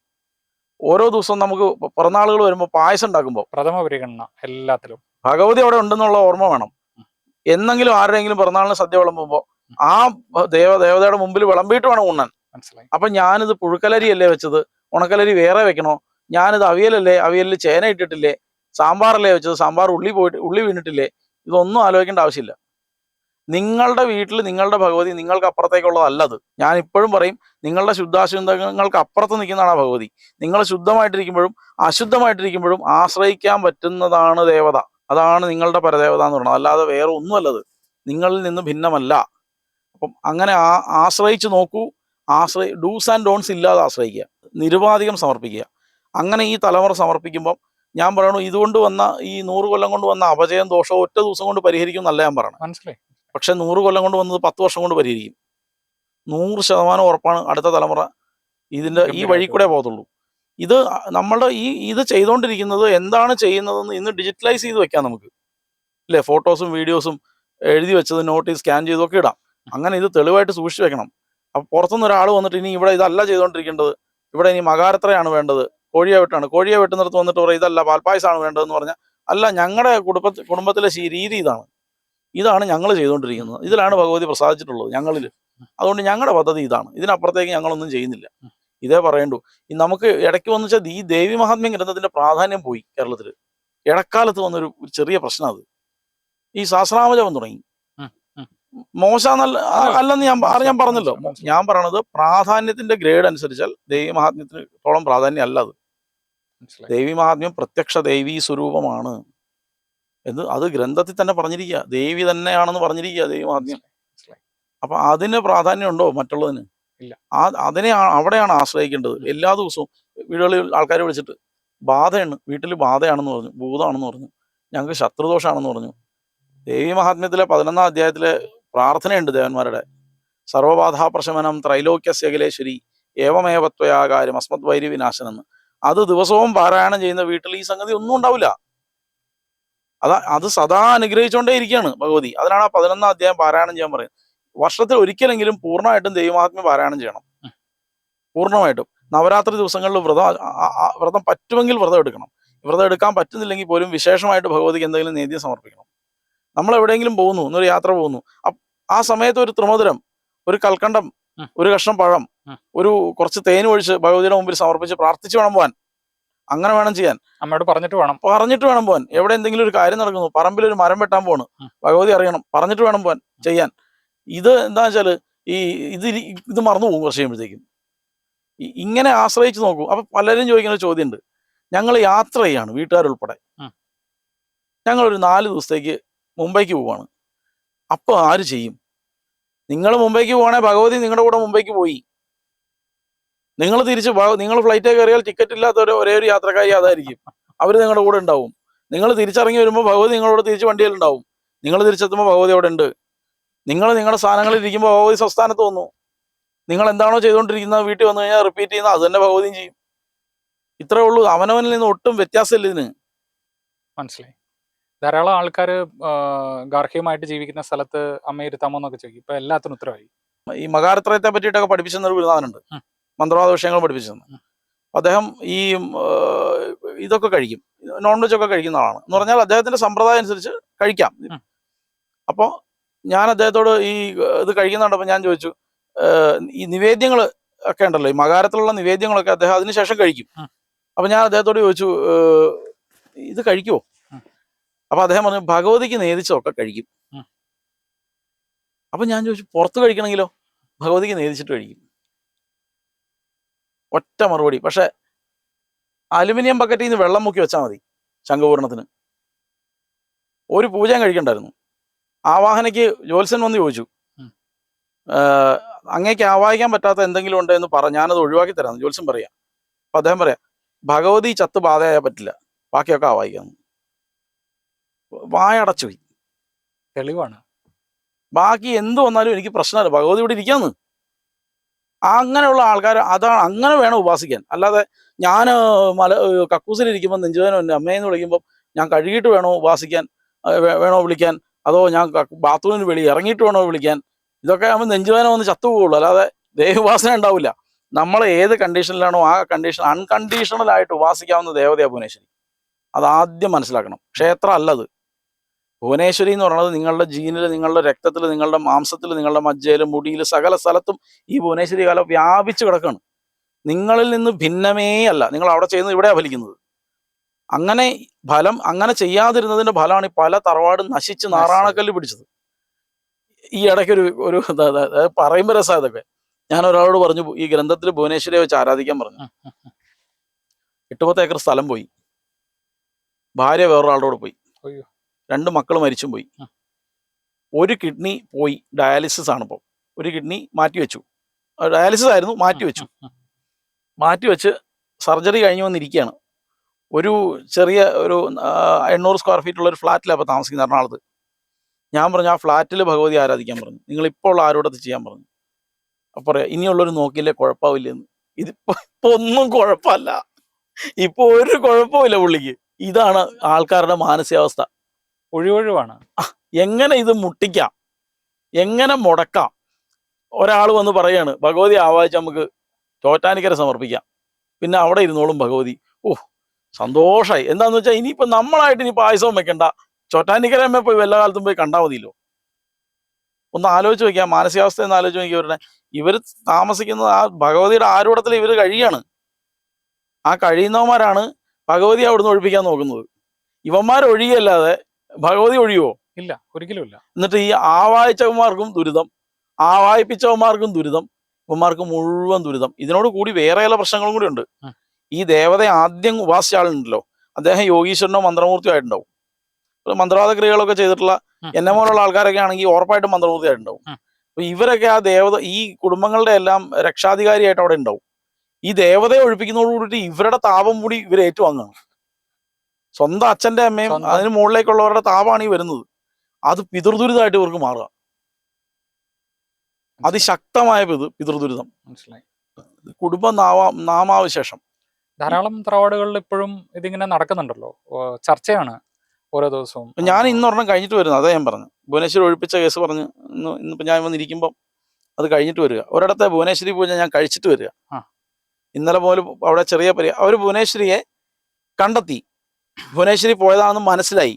ഓരോ ദിവസവും നമുക്ക് പിറന്നാളുകൾ വരുമ്പോൾ പായസം ഉണ്ടാക്കുമ്പോൾ പ്രഥമ പരിഗണന എല്ലാത്തിലും ഭഗവതി അവിടെ ഉണ്ടെന്നുള്ള ഓർമ്മ വേണം. ഉം. എന്നെങ്കിലും ആരുടെയെങ്കിലും പിറന്നാളിന് സദ്യ വിളമ്പുമ്പോൾ ആ ദേവതയുടെ മുമ്പിൽ വിളമ്പിയിട്ട് വേണം ഉണ്ണാൻ. മനസ്സിലായി. അപ്പൊ ഞാനിത് പുഴുക്കലരി അല്ലേ വെച്ചത്, ഉണക്കലരി വേറെ വെക്കണോ? ഞാനിത് അവിയലല്ലേ, അവിയലിൽ ചേന ഇട്ടിട്ടില്ലേ? സാമ്പാറല്ലേ വെച്ചത്, സാമ്പാർ ഉള്ളി വീണിട്ടില്ലേ? ഇതൊന്നും ആലോചിക്കേണ്ട ആവശ്യമില്ല. നിങ്ങളുടെ വീട്ടിൽ നിങ്ങളുടെ ഭഗവതി നിങ്ങൾക്ക് അപ്പുറത്തേക്കുള്ളതല്ലത്. ഞാൻ ഇപ്പോഴും പറയും, നിങ്ങളുടെ ശുദ്ധാശുദ്ധങ്ങൾക്ക് അപ്പുറത്ത് നിൽക്കുന്നതാണ് ആ ഭഗവതി. നിങ്ങൾ ശുദ്ധമായിട്ടിരിക്കുമ്പോഴും അശുദ്ധമായിട്ടിരിക്കുമ്പോഴും ആശ്രയിക്കാൻ പറ്റുന്നതാണ് ദേവത. അതാണ് നിങ്ങളുടെ പരദേവത എന്ന് പറയുന്നത്. അല്ലാതെ വേറെ ഒന്നുമല്ലത്, നിങ്ങളിൽ നിന്ന് ഭിന്നമല്ല. അപ്പം അങ്ങനെ ആശ്രയിച്ച് നോക്കൂ. ഡൂസ് ആൻഡ് ഡോൺസ് ഇല്ലാതെ ആശ്രയിക്കുക, നിരുപാധികം സമർപ്പിക്കുക. അങ്ങനെ ഈ തലമുറ സമർപ്പിക്കുമ്പം ഞാൻ പറയണു, ഇതുകൊണ്ട് വന്ന ഈ 100 കൊല്ലം കൊണ്ട് വന്ന അപജയം ദോഷവും ഒറ്റ ദിവസം കൊണ്ട് പരിഹരിക്കും എന്നല്ല ഞാൻ പറയണം. മനസ്സിലായി. പക്ഷെ 100 കൊല്ലം കൊണ്ട് വന്നത് 10 വർഷം കൊണ്ട് പരിഹരിക്കും. 100% ഉറപ്പാണ്. അടുത്ത തലമുറ ഈ വഴി കൂടെ പോകത്തുള്ളൂ. ഇത് നമ്മളുടെ ഇത് ചെയ്തുകൊണ്ടിരിക്കുന്നത് എന്താണ് ചെയ്യുന്നതെന്ന് ഇന്ന് ഡിജിറ്റലൈസ് ചെയ്ത് വെക്കാം നമുക്ക്, അല്ലേ? ഫോട്ടോസും വീഡിയോസും എഴുതി വെച്ചത് നോട്ടീസ് സ്കാൻ ചെയ്തൊക്കെ ഇടാം. അങ്ങനെ ഇത് തെളിവായിട്ട് സൂക്ഷിച്ചു വെക്കണം. അപ്പോൾ പുറത്തുനിന്ന് ഒരാൾ വന്നിട്ട് ഇനി ഇവിടെ ഇതല്ല ചെയ്തുകൊണ്ടിരിക്കേണ്ടത്, ഇവിടെ ഇനി മകാരത്രയാണ് വേണ്ടത്, കോഴിയെ വെട്ടുന്നിടത്ത് വന്നിട്ട് പറയും ഇതല്ല പാൽപ്പായസമാണ് വേണ്ടതെന്ന് പറഞ്ഞാൽ, അല്ല, ഞങ്ങളുടെ കുടുംബത്തിലെ രീതി ഇതാണ് ഞങ്ങൾ ചെയ്തുകൊണ്ടിരിക്കുന്നത്, ഇതിലാണ് ഭഗവതി പ്രസാദിച്ചിട്ടുള്ളത് ഞങ്ങളിൽ. അതുകൊണ്ട് ഞങ്ങളുടെ പദ്ധതി ഇതാണ്, ഇതിനപ്പുറത്തേക്ക് ഞങ്ങളൊന്നും ചെയ്യുന്നില്ല. ഇതേ പറയണ്ടു. നമുക്ക് ഇടയ്ക്ക് വന്നു വെച്ചാൽ ഈ ദേവി മഹാത്മ്യം ഗ്രന്ഥത്തിന്റെ പ്രാധാന്യം പോയി കേരളത്തിൽ. ഇടക്കാലത്ത് വന്നൊരു ചെറിയ പ്രശ്നം അത്. ഈ സഹസ്രനാമജപം തുടങ്ങി. അല്ലെന്ന് ഞാൻ പറഞ്ഞല്ലോ. ഞാൻ പറയണത് പ്രാധാന്യത്തിന്റെ ഗ്രേഡ് അനുസരിച്ചാൽ ദേവി മഹാത്മ്യത്തിനോളം പ്രാധാന്യം അല്ല അത്. ദേവി മഹാത്മ്യം പ്രത്യക്ഷ ദേവീ സ്വരൂപമാണ് എന്ന് അത് ഗ്രന്ഥത്തിൽ തന്നെ പറഞ്ഞിരിക്കുക. ദേവി തന്നെയാണെന്ന് പറഞ്ഞിരിക്കുക ദേവി മഹാത്മ്യം. അപ്പൊ അതിന് പ്രാധാന്യം ഉണ്ടോ മറ്റുള്ളതിന്? ഇല്ല. അവിടെയാണ് ആശ്രയിക്കേണ്ടത്. എല്ലാ ദിവസവും വീടുകളിൽ ആൾക്കാരെ വിളിച്ചിട്ട് വീട്ടിൽ ബാധയാണെന്ന് പറഞ്ഞു, ഭൂതമാണെന്ന് പറഞ്ഞു, ഞങ്ങൾക്ക് ശത്രുദോഷമാണെന്ന് പറഞ്ഞു. ദേവി മഹാത്മ്യത്തിലെ 11-ാം അധ്യായത്തിലെ പ്രാർത്ഥനയുണ്ട് ദേവന്മാരുടെ. സർവബാധാപ്രശമനം ത്രൈലോക്യസ്യഖിലേശ്വരി ഏവമേവത്വയാകാര്യം അസ്മത് വൈരി വിനാശനെന്ന്. അത് ദിവസവും പാരായണം ചെയ്യുന്ന വീട്ടിൽ ഈ സംഗതി ഒന്നും ഉണ്ടാവില്ല. അത് സദാ അനുഗ്രഹിച്ചുകൊണ്ടേ ഇരിക്കുകയാണ് ഭഗവതി. അതിനാണ് ആ 11-ാം അധ്യായം പാരായണം ചെയ്യാൻ പറയുന്നത്. വർഷത്തിൽ ഒരിക്കലെങ്കിലും പൂർണ്ണമായിട്ടും ദൈവമഹാത്മ്യം പാരായണം ചെയ്യണം. പൂർണ്ണമായിട്ടും. നവരാത്രി ദിവസങ്ങളിൽ വ്രതം പറ്റുമെങ്കിൽ വ്രതം എടുക്കണം. വ്രതം എടുക്കാൻ പറ്റുന്നില്ലെങ്കിൽ പോലും വിശേഷമായിട്ട് ഭഗവതിക്ക് എന്തെങ്കിലും നേദ്യം സമർപ്പിക്കണം. നമ്മൾ എവിടെയെങ്കിലും പോകുന്നു, എന്നൊരു യാത്ര പോകുന്നു, ആ സമയത്ത് ഒരു ത്രിമധുരം, ഒരു കൽക്കണ്ടം ഒരു കഷ്ണം പഴം, ഒരു കുറച്ച് തേൻ ഒഴിച്ച് ഭഗവതിയുടെ മുമ്പിൽ സമർപ്പിച്ച് പ്രാർത്ഥിച്ച് വേണം പോകാൻ. അങ്ങനെ വേണം ചെയ്യാൻ. അമ്മയോട് പറഞ്ഞിട്ട് വേണം പോകാൻ. എവിടെ എന്തെങ്കിലും ഒരു കാര്യം നടക്കുന്നു, പറമ്പിൽ ഒരു മരം വെട്ടാൻ പോണ്, ഭഗവതി അറിയണം, പറഞ്ഞിട്ട് വേണം പോകാൻ ചെയ്യാൻ. ഇത് എന്താ വെച്ചാല് ഇത് മറന്നു പോകും കുറച്ച് കഴിയുമ്പോഴത്തേക്കും. ഇങ്ങനെ ആശ്രയിച്ച് നോക്കൂ. അപ്പൊ പലരും ചോദിക്കുന്ന ഒരു ചോദ്യമുണ്ട്. ഞങ്ങൾ യാത്ര ചെയ്യാണ്, വീട്ടുകാരുൾപ്പെടെ. ഞങ്ങളൊരു 4 ദിവസത്തേക്ക് മുംബൈക്ക് പോവാണ്. അപ്പൊ ആര് ചെയ്യും? നിങ്ങൾ മുംബൈക്ക് പോവാണെങ്കിൽ ഭഗവതി നിങ്ങളുടെ കൂടെ മുംബൈക്ക് പോയി. നിങ്ങൾ നിങ്ങൾ ഫ്ലൈറ്റ് കയറിയാൽ ടിക്കറ്റ് ഇല്ലാത്ത ഒരേ ഒരു യാത്രക്കാരി അതായിരിക്കും. അവർ നിങ്ങളുടെ കൂടെ ഉണ്ടാവും. നിങ്ങൾ തിരിച്ചിറങ്ങി വരുമ്പോൾ ഭഗവതി നിങ്ങളോട് തിരിച്ച് വണ്ടിയിലുണ്ടാവും. നിങ്ങൾ തിരിച്ചെത്തുമ്പോൾ ഭഗവതി അവിടെ ഉണ്ട്. നിങ്ങൾ നിങ്ങളുടെ സ്ഥാനങ്ങളിൽ ഇരിക്കുമ്പോൾ ഭഗവതി സ്വസ്ഥാനത്ത് വന്നു. നിങ്ങൾ എന്താണോ ചെയ്തുകൊണ്ടിരിക്കുന്നത് വീട്ടിൽ വന്നു കഴിഞ്ഞാൽ റിപ്പീറ്റ് ചെയ്യുന്ന അത് തന്നെ ഭഗവതിയും ചെയ്യും. ഇത്രേ ഉള്ളൂ. അവനവനിൽ നിന്ന് ഒട്ടും വ്യത്യാസമില്ല ഇതിന്. മനസ്സിലായി. ധാരാളം ആൾക്കാർ ഗാർഹികമായിട്ട് ജീവിക്കുന്ന സ്ഥലത്ത് അമ്മയെ ഇരുത്താമോ എന്നൊക്കെ ചോദിക്കും. ഇപ്പൊ എല്ലാത്തിനും ഉത്തരവായി. ഈ മകാരത്രയത്തെ പറ്റിയിട്ടൊക്കെ പഠിപ്പിച്ചെന്നൊരു ഗുരുനാഥനുണ്ട്, മന്ത്രവാദ വിഷയങ്ങൾ പഠിപ്പിച്ചെന്ന്. അദ്ദേഹം ഈ ഇതൊക്കെ കഴിക്കും, നോൺ വെജ് ഒക്കെ കഴിക്കുന്ന ആളാണ്. എന്ന് പറഞ്ഞാൽ അദ്ദേഹത്തിന്റെ സമ്പ്രദായം അനുസരിച്ച് കഴിക്കാം. അപ്പോൾ ഞാൻ അദ്ദേഹത്തോട് ഈ ഇത് കഴിക്കുന്നുണ്ടപ്പോൾ ഞാൻ ചോദിച്ചു, ഈ നിവേദ്യങ്ങൾ ഒക്കെ ഉണ്ടല്ലോ, ഈ മകാരത്തിലുള്ള നിവേദ്യങ്ങളൊക്കെ അദ്ദേഹം അതിനുശേഷം കഴിക്കും. അപ്പൊ ഞാൻ അദ്ദേഹത്തോട് ചോദിച്ചു, ഇത് കഴിക്കുമോ? അപ്പൊ അദ്ദേഹം പറഞ്ഞു, ഭഗവതിക്ക് നേദിച്ചതൊക്കെ കഴിക്കും. അപ്പൊ ഞാൻ ചോദിച്ചു, പുറത്ത് കഴിക്കണമെങ്കിലോ? ഭഗവതിക്ക് നേദിച്ചിട്ട് കഴിക്കും. ഒറ്റ മറുപടി. പക്ഷെ അലുമിനിയം ബക്കറ്റിൽ നിന്ന് വെള്ളം മുക്കി വെച്ചാൽ മതി ശംഖപൂരണത്തിന്. ഒരു പൂജയും കഴിക്കണ്ടായിരുന്നു. ആവാഹനയ്ക്ക് ജ്യോത്സ്യൻ വന്ന് ചോദിച്ചു, അങ്ങേക്ക് ആവാഹിക്കാൻ പറ്റാത്ത എന്തെങ്കിലും ഉണ്ടോ എന്ന് ഞാനത് ഒഴിവാക്കി തരാം ജ്യോത്സ്യൻ പറയാം. അപ്പൊ അദ്ദേഹം പറയാം, ഭഗവതി ചത്ത് ബാധയായാൽ പറ്റില്ല, ബാക്കിയൊക്കെ ആവാഹിക്കാന്ന്. വായടച്ചുപോയി. തെളിവാണ്. ബാക്കി എന്ത് വന്നാലും എനിക്ക് പ്രശ്നമല്ല, ഭഗവതി ഇവിടെ ഇരിക്കാന്ന്. അങ്ങനെയുള്ള ആൾക്കാർ അതാണ്, അങ്ങനെ വേണം ഉപാസിക്കാൻ. അല്ലാതെ ഞാൻ കക്കൂസിലിരിക്കുമ്പോൾ നെഞ്ചുവേദന എൻ്റെ അമ്മയെന്ന് വിളിക്കുമ്പോൾ ഞാൻ കഴുകിയിട്ട് വേണോ ഉപാസിക്കാൻ, വേണോ വിളിക്കാൻ, അതോ ഞാൻ ബാത്റൂമിന് വെളി ഇറങ്ങിയിട്ട് വേണോ വിളിക്കാൻ? ഇതൊക്കെ ആകുമ്പോൾ നെഞ്ചുവേദന വന്ന് ചത്തുപോകുള്ളൂ, അല്ലാതെ ദേവോപാസന ഉണ്ടാവില്ല. നമ്മൾ ഏത് കണ്ടീഷനിലാണോ ആ കണ്ടീഷൻ അൺകണ്ടീഷണലായിട്ട് ഉപാസിക്കാവുന്ന ദേവതയാണ് ഭുവനേശ്വരി. അതാദ്യം മനസ്സിലാക്കണം. ക്ഷേത്രം അല്ലത്. ഭുവനേശ്വരി എന്ന് പറയുന്നത് നിങ്ങളുടെ ജീനിൽ, നിങ്ങളുടെ രക്തത്തിൽ, നിങ്ങളുടെ മാംസത്തിൽ, നിങ്ങളുടെ മജ്ജയിൽ, മുടിയിൽ, സകല സ്ഥലത്തും ഈ ഭുവനേശ്വരി കാലം വ്യാപിച്ചു കിടക്കുകയാണ്. നിങ്ങളിൽ നിന്ന് ഭിന്നമേ അല്ല. നിങ്ങൾ അവിടെ ചെയ്യുന്നത് ഇവിടെയാണ് ഫലിക്കുന്നത്. അങ്ങനെ ചെയ്യാതിരുന്നതിന്റെ ഫലമാണ് ഈ പല തറവാടും നശിച്ച് നാറാണക്കല്ല് പിടിച്ചത്. ഈ ഇടയ്ക്കൊരു പറയുമ്പോൾ രസം ഇതൊക്കെ. ഞാൻ ഒരാളോട് പറഞ്ഞു, ഈ ഗ്രന്ഥത്തിൽ ഭുവനേശ്വരിയെ വെച്ച് ആരാധിക്കാൻ പറഞ്ഞു. 8-10 ഏക്കർ സ്ഥലം പോയി. ഭാര്യ വേറൊരാളുടെ പോയി. 2 മക്കൾ മരിച്ചും പോയി. ഒരു കിഡ്നി പോയി, ഡയാലിസിസ് ആണ്. ഇപ്പോൾ ഒരു കിഡ്നി മാറ്റിവെച്ചു. ഡയാലിസിസ് ആയിരുന്നു, മാറ്റിവെച്ച് സർജറി കഴിഞ്ഞ് വന്നിരിക്കുകയാണ്. ഒരു ചെറിയ 800 സ്ക്വയർ ഫീറ്റുള്ള ഒരു ഫ്ലാറ്റിലാണ് ഇപ്പോൾ താമസിക്കുന്നത്, എറണാകുളത്ത്. ഞാൻ പറഞ്ഞു, ആ ഫ്ലാറ്റിൽ ഭഗവതി ആരാധിക്കാൻ പറഞ്ഞു. നിങ്ങൾ ഇപ്പോൾ ഉള്ള ആരോടത്ത് ചെയ്യാൻ പറഞ്ഞു. അപ്പോൾ പറയാം, ഇനിയുള്ളൊരു നോക്കിയില്ലേ കുഴപ്പമില്ലെന്ന്. ഇതിപ്പോ ഒന്നും കുഴപ്പമല്ല, ഇപ്പൊ ഒരു കുഴപ്പമില്ല പുള്ളിക്ക്. ഇതാണ് ആൾക്കാരുടെ മാനസികാവസ്ഥ. ഒഴിവാണ്. എങ്ങനെ ഇത് മുട്ടിക്കാം, എങ്ങനെ മുടക്കാം? ഒരാൾ വന്ന് പറയാണ്, ഭഗവതി ആവാഹിച്ച് നമുക്ക് ചോറ്റാനിക്കര സമർപ്പിക്കാം, പിന്നെ അവിടെ ഇരുന്നോളും ഭഗവതി. സന്തോഷമായി. എന്താന്ന് വെച്ചാൽ ഇനിയിപ്പോ നമ്മളായിട്ട് ഇനി പായസവും വെക്കണ്ട, ചോറ്റാനിക്കരമ്മ പോയി വല്ല കാലത്തും പോയി കണ്ടാൽ മതിയല്ലോ. ഒന്ന് ആലോചിച്ച് നോക്കിയാൽ, മാനസികാവസ്ഥ എന്ന് ആലോചിച്ച് നോക്കിയവരുടെ ഇവർ താമസിക്കുന്നത് ആ ഭഗവതിയുടെ ആരൂഢത്തിൽ ഇവർ കഴിയാണ്. ആ കഴിയുന്നവന്മാരാണ് ഭഗവതി അവിടുന്ന് ഒഴിപ്പിക്കാൻ നോക്കുന്നത്. ഇവന്മാർ ഒഴിയല്ലാതെ ഭഗവതി ഒഴിയുമോ? ഇല്ല, ഒരിക്കലും ഇല്ല. എന്നിട്ട് ഈ ആവാഹിച്ചവന്മാർക്കും ദുരിതം, ആവാഹിപ്പിച്ചവന്മാർക്കും ദുരിതം, ഇവന്മാർക്ക് മുഴുവൻ ദുരിതം. ഇതിനോട് കൂടി വേറെ ചില പ്രശ്നങ്ങളും കൂടി ഉണ്ട്. ഈ ദേവതയെ ആദ്യം ഉപാസിച്ച ആളുണ്ടല്ലോ, അദ്ദേഹം യോഗീശ്വരനോ മന്ത്രമൂർത്തിയോ ആയിട്ടുണ്ടാവും. മന്ത്രവാദ ക്രിയകളൊക്കെ ചെയ്തിട്ടുള്ള എന്നെ പോലുള്ള ആൾക്കാരൊക്കെ ആണെങ്കിൽ ഉറപ്പായിട്ടും മന്ത്രമൂർത്തി ആയിട്ടുണ്ടാവും. അപ്പൊ ഇവരൊക്കെ ആ ദേവത, ഈ കുടുംബങ്ങളുടെ എല്ലാം രക്ഷാധികാരിയായിട്ട് അവിടെ ഉണ്ടാവും. ഈ ദേവതയെ ഒഴിപ്പിക്കുന്നതോട് കൂടിയിട്ട് ഇവരുടെ താപം കൂടി ഇവർ ഏറ്റുവാങ്ങുകയാണ്. സ്വന്തം അച്ഛന്റെ അമ്മയും അതിന് മുകളിലേക്കുള്ളവരുടെ താപമാണ് ഈ വരുന്നത്. അത് പിതൃദുരിതമായിട്ട് ഇവർക്ക് മാറുക. അതിശക്തമായ പിതൃദുരിതം. മനസ്സിലായി. കുടുംബ നാമാവിശേഷം. ധാരാളം തറവാടുകളിൽ ഇപ്പോഴും ഇതിങ്ങനെ നടക്കുന്നുണ്ടല്ലോ, ചർച്ചയാണ് ഓരോ ദിവസവും. ഞാൻ ഇന്നൊരെണ്ണം കഴിഞ്ഞിട്ട് വരുന്നത്, അതേ ഞാൻ പറഞ്ഞു. ഭുവനേശ്വരി ഒഴിപ്പിച്ച കേസ് പറഞ്ഞ് ഇന്നിപ്പോൾ ഞാൻ വന്നിരിക്കുമ്പം അത് കഴിഞ്ഞിട്ട് വരിക. ഒരിടത്തെ ഭുവനേശ്വരി പൂജ ഞാൻ കഴിച്ചിട്ട് വരിക. ഇന്നലെ പോലും അവിടെ ചെറിയ അവർ ഭുവനേശ്വരിയെ കണ്ടെത്തി, ഭുവനേശ്വരി പോയതാണെന്ന് മനസ്സിലായി.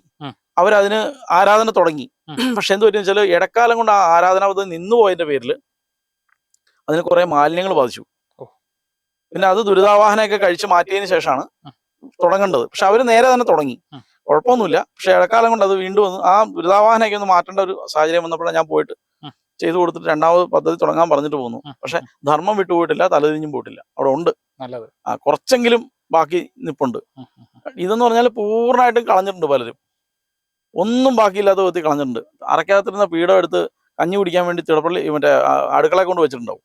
അവരതിന് ആരാധന തുടങ്ങി. പക്ഷെ എന്ത് പറ്റും വെച്ചാൽ ഇടക്കാലം കൊണ്ട് ആ ആരാധന നിന്നു പോയതിന്റെ പേരിൽ അതിന് കുറെ മാലിന്യങ്ങൾ ബാധിച്ചു. ഓ. പിന്നെ അത് ദുരിതാവാഹനമൊക്കെ കഴിച്ച് മാറ്റിയതിന് ശേഷമാണ് തുടങ്ങേണ്ടത്. പക്ഷെ അവർ നേരെ തന്നെ തുടങ്ങി, കുഴപ്പമൊന്നുമില്ല. പക്ഷെ ഇടക്കാലം കൊണ്ട് അത് വീണ്ടും വന്ന് ആ ദുരിതാവാഹനമൊക്കെ ഒന്ന് മാറ്റേണ്ട ഒരു സാഹചര്യം വന്നപ്പോഴാണ് ഞാൻ പോയിട്ട് ചെയ്തു കൊടുത്തിട്ട് രണ്ടാമത് പദ്ധതി തുടങ്ങാൻ പറഞ്ഞിട്ട് പോന്നു. പക്ഷെ ധർമ്മം വിട്ടുപോയിട്ടില്ല, തലതിരിഞ്ഞും പോയിട്ടില്ല, അവിടെ ഉണ്ട്. നല്ലത്. കുറച്ചെങ്കിലും ബാക്കി നിപ്പുണ്ട്. ഇതെന്ന് പറഞ്ഞാൽ പൂർണ്ണമായിട്ടും കളഞ്ഞിട്ടുണ്ട് പലരും, ഒന്നും ബാക്കിയില്ലാത്ത വിധത്തിൽ കളഞ്ഞിട്ടുണ്ട്. അറക്കകത്തിരുന്ന പീഠം എടുത്ത് കഞ്ഞി കുടിക്കാൻ വേണ്ടി തിടപ്പള്ളി മറ്റേ അടുക്കളയെ കൊണ്ട് വെച്ചിട്ടുണ്ടാവും.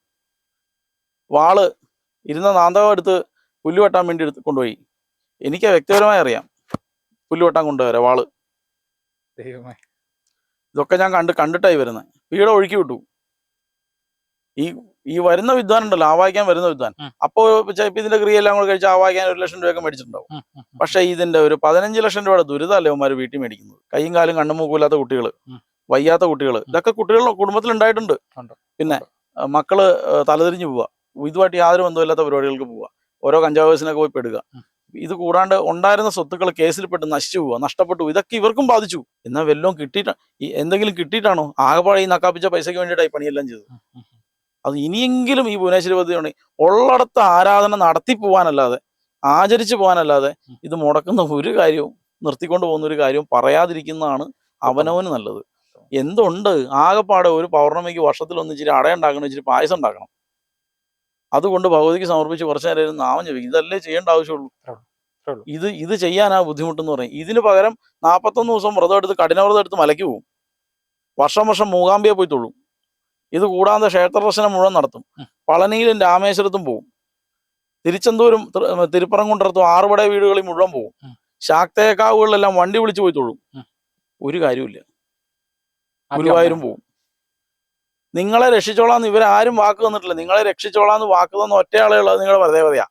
വാള് ഇരുന്ന നാന്തകം എടുത്ത് പുല്ല് വെട്ടാൻ വേണ്ടി എടുത്ത് കൊണ്ടുപോയി. എനിക്ക് വ്യക്തിപരമായി അറിയാം, പുല്ല് വെട്ടാൻ കൊണ്ടുവരാം വാള്. ദൈവമേ. ഇതൊക്കെ ഞാൻ കണ്ടിട്ടായി വരുന്നത്. പീഠം ഒഴുക്കി വിട്ടു. ഈ വരുന്ന വിദ്വാൻ ഉണ്ടല്ലോ, ആവാഹിക്കാൻ വരുന്ന വിദ്വാൻ, അപ്പോൾ ചിലപ്പോൾ ഇതിന്റെ ക്രിയയെല്ലാം കൂടെ കഴിച്ച് ആവാഹിക്കാൻ 1 ലക്ഷം രൂപയൊക്കെ മേടിച്ചിട്ടുണ്ടാവും. പക്ഷെ ഇതിന്റെ ഒരു 15 ലക്ഷം രൂപയുടെ ദുരിതമല്ലേ അവന്മാർ വീട്ടിൽ മേടിക്കുന്നത്. കൈയും കാലും കണ്ണും മൂക്കൂലാത്ത കുട്ടികൾ, വയ്യാത്ത കുട്ടികൾ, ഇതൊക്കെ കുട്ടികൾ കുടുംബത്തിൽ ഉണ്ടായിട്ടുണ്ട്. പിന്നെ മക്കള് തലതിരിഞ്ഞു പോവുക, ഇതുമായിട്ട് യാതൊരു ബന്ധമില്ലാത്ത പരിപാടികൾക്ക് പോവുക, ഓരോ കഞ്ചാവ് കേസിനൊക്കെ പോയി പെടുക. ഇത് കൂടാണ്ട് ഉണ്ടായിരുന്ന സ്വത്തുക്കൾ കേസിൽപ്പെട്ട് നശിച്ചു പോവുക, നഷ്ടപ്പെട്ടു. ഇതൊക്കെ ഇവർക്കും ബാധിച്ചു. എന്നാൽ വല്ലതും എന്തെങ്കിലും കിട്ടിയിട്ടാണോ? ആകെപ്പാടെ ഈ നക്കാപ്പിച്ച പൈസയ്ക്ക് വേണ്ടിയിട്ടായി പണിയെല്ലാം ചെയ്തത്. അത് ഇനിയെങ്കിലും ഈ ഭുവനേശ്വരി പദ്ധതി ഉള്ളിടത്ത് ആരാധന നടത്തി പോകാനല്ലാതെ, ആചരിച്ചു പോകാനല്ലാതെ ഇത് മുടക്കുന്ന ഒരു കാര്യവും, നിർത്തിക്കൊണ്ട് പോകുന്ന ഒരു കാര്യവും പറയാതിരിക്കുന്നതാണ് അവനവന് നല്ലത്. എന്തുണ്ട് ആകെപ്പാടെ ഒരു പൗർണമിക്ക് വർഷത്തിലൊന്ന് ഇച്ചിരി അടയുണ്ടാക്കണം, ഇച്ചിരി പായസം ഉണ്ടാക്കണം, അതുകൊണ്ട് ഭഗവതിക്ക് സമർപ്പിച്ച് കുറച്ചു നേരം നാമം ജപിക്കും. ഇതല്ലേ ചെയ്യേണ്ട ആവശ്യമുള്ളൂ. ഇത് ചെയ്യാനാ ബുദ്ധിമുട്ടെന്ന് പറയും. ഇതിന് പകരം 41 ദിവസം വ്രതം എടുത്ത്, കഠിനവ്രതം എടുത്ത് മലയ്ക്ക് പോകും. വർഷം മൂകാംബിയെ പോയി തൊഴും. ഇത് കൂടാതെ ക്ഷേത്ര ദർശനം മുഴുവൻ നടത്തും. പളനിയിലും രാമേശ്വരത്തും പോകും. തിരുച്ചെന്തൂരും തിരുപ്പറംകുണ്ടത്തും 6 വട വീടുകളിൽ മുഴുവൻ പോകും. ശാക്തേക്കാവുകളിലെല്ലാം വണ്ടി വിളിച്ചു പോയി തൊഴും. ഒരു കാര്യമില്ല. ഗുരുവായൂരും പോകും. നിങ്ങളെ രക്ഷിച്ചോളാന്ന് ഇവരാരും വാക്ക് തന്നിട്ടില്ല. നിങ്ങളെ രക്ഷിച്ചോളാന്ന് വാക്ക് തന്ന ഒറ്റയാളേ ഉള്ളത് നിങ്ങളുടെ പ്രത്യേകതയാ.